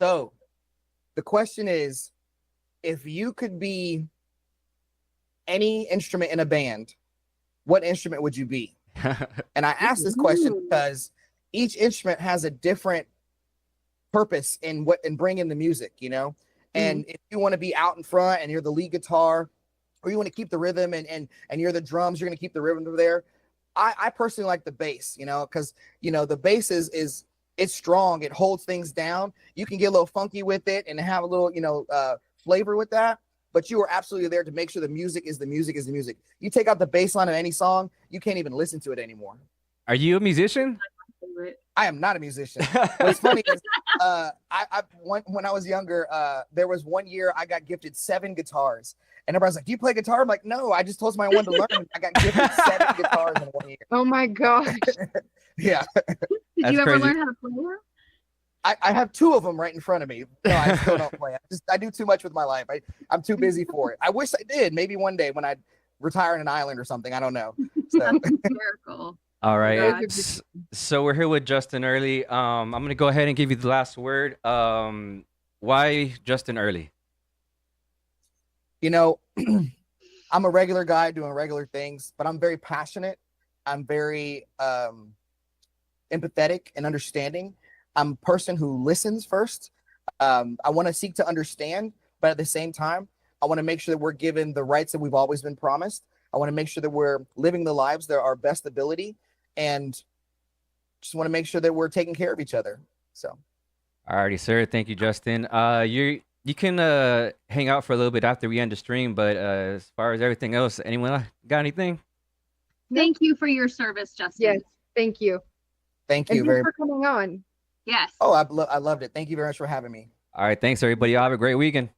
So the question is, if you could be any instrument in a band, what instrument would you be? And I asked this question because each instrument has a different purpose in bringing the music, you know? And if you want to be out in front and you're the lead guitar, or you want to keep the rhythm and you're the drums, you're going to keep the rhythm there. I personally like the bass, you know, because, you know, the bass is it's strong. It holds things down. You can get a little funky with it and have a little, you know, flavor with that. But you are absolutely there to make sure the music is the music is the music. You take out the bass line of any song, you can't even listen to it anymore. Are you a musician? I am not a musician. What's funny is when I was younger, there was one year I got gifted 7 guitars. And everybody's like, do you play guitar? I'm like, no, I just told somebody I wanted to learn. I got gifted 7 guitars in 1 year. Oh my gosh. Yeah. Did you ever learn how to play them? I have 2 of them right in front of me. No, I still don't play. I do too much with my life. I'm too busy for it. I wish I did. Maybe one day when I retire on an island or something. I don't know. So. That's hysterical. All right. So we're here with Justin Early. I'm going to go ahead and give you the last word. Why Justin Early? You know, I'm a regular guy doing regular things, but I'm very passionate. I'm very empathetic and understanding. I'm a person who listens first. I want to seek to understand, but at the same time, I want to make sure that we're given the rights that we've always been promised. I want to make sure that we're living the lives that are our best ability, and just want to make sure that we're taking care of each other. So, alrighty, sir. Thank you, Justin. You can hang out for a little bit after we end the stream, but as far as everything else, anyone got anything? Thank you for your service, Justin. Yes, thank you. Thank you very much for coming on. Yes. Oh, I loved it. Thank you very much for having me. All right, thanks everybody. Y'all have a great weekend.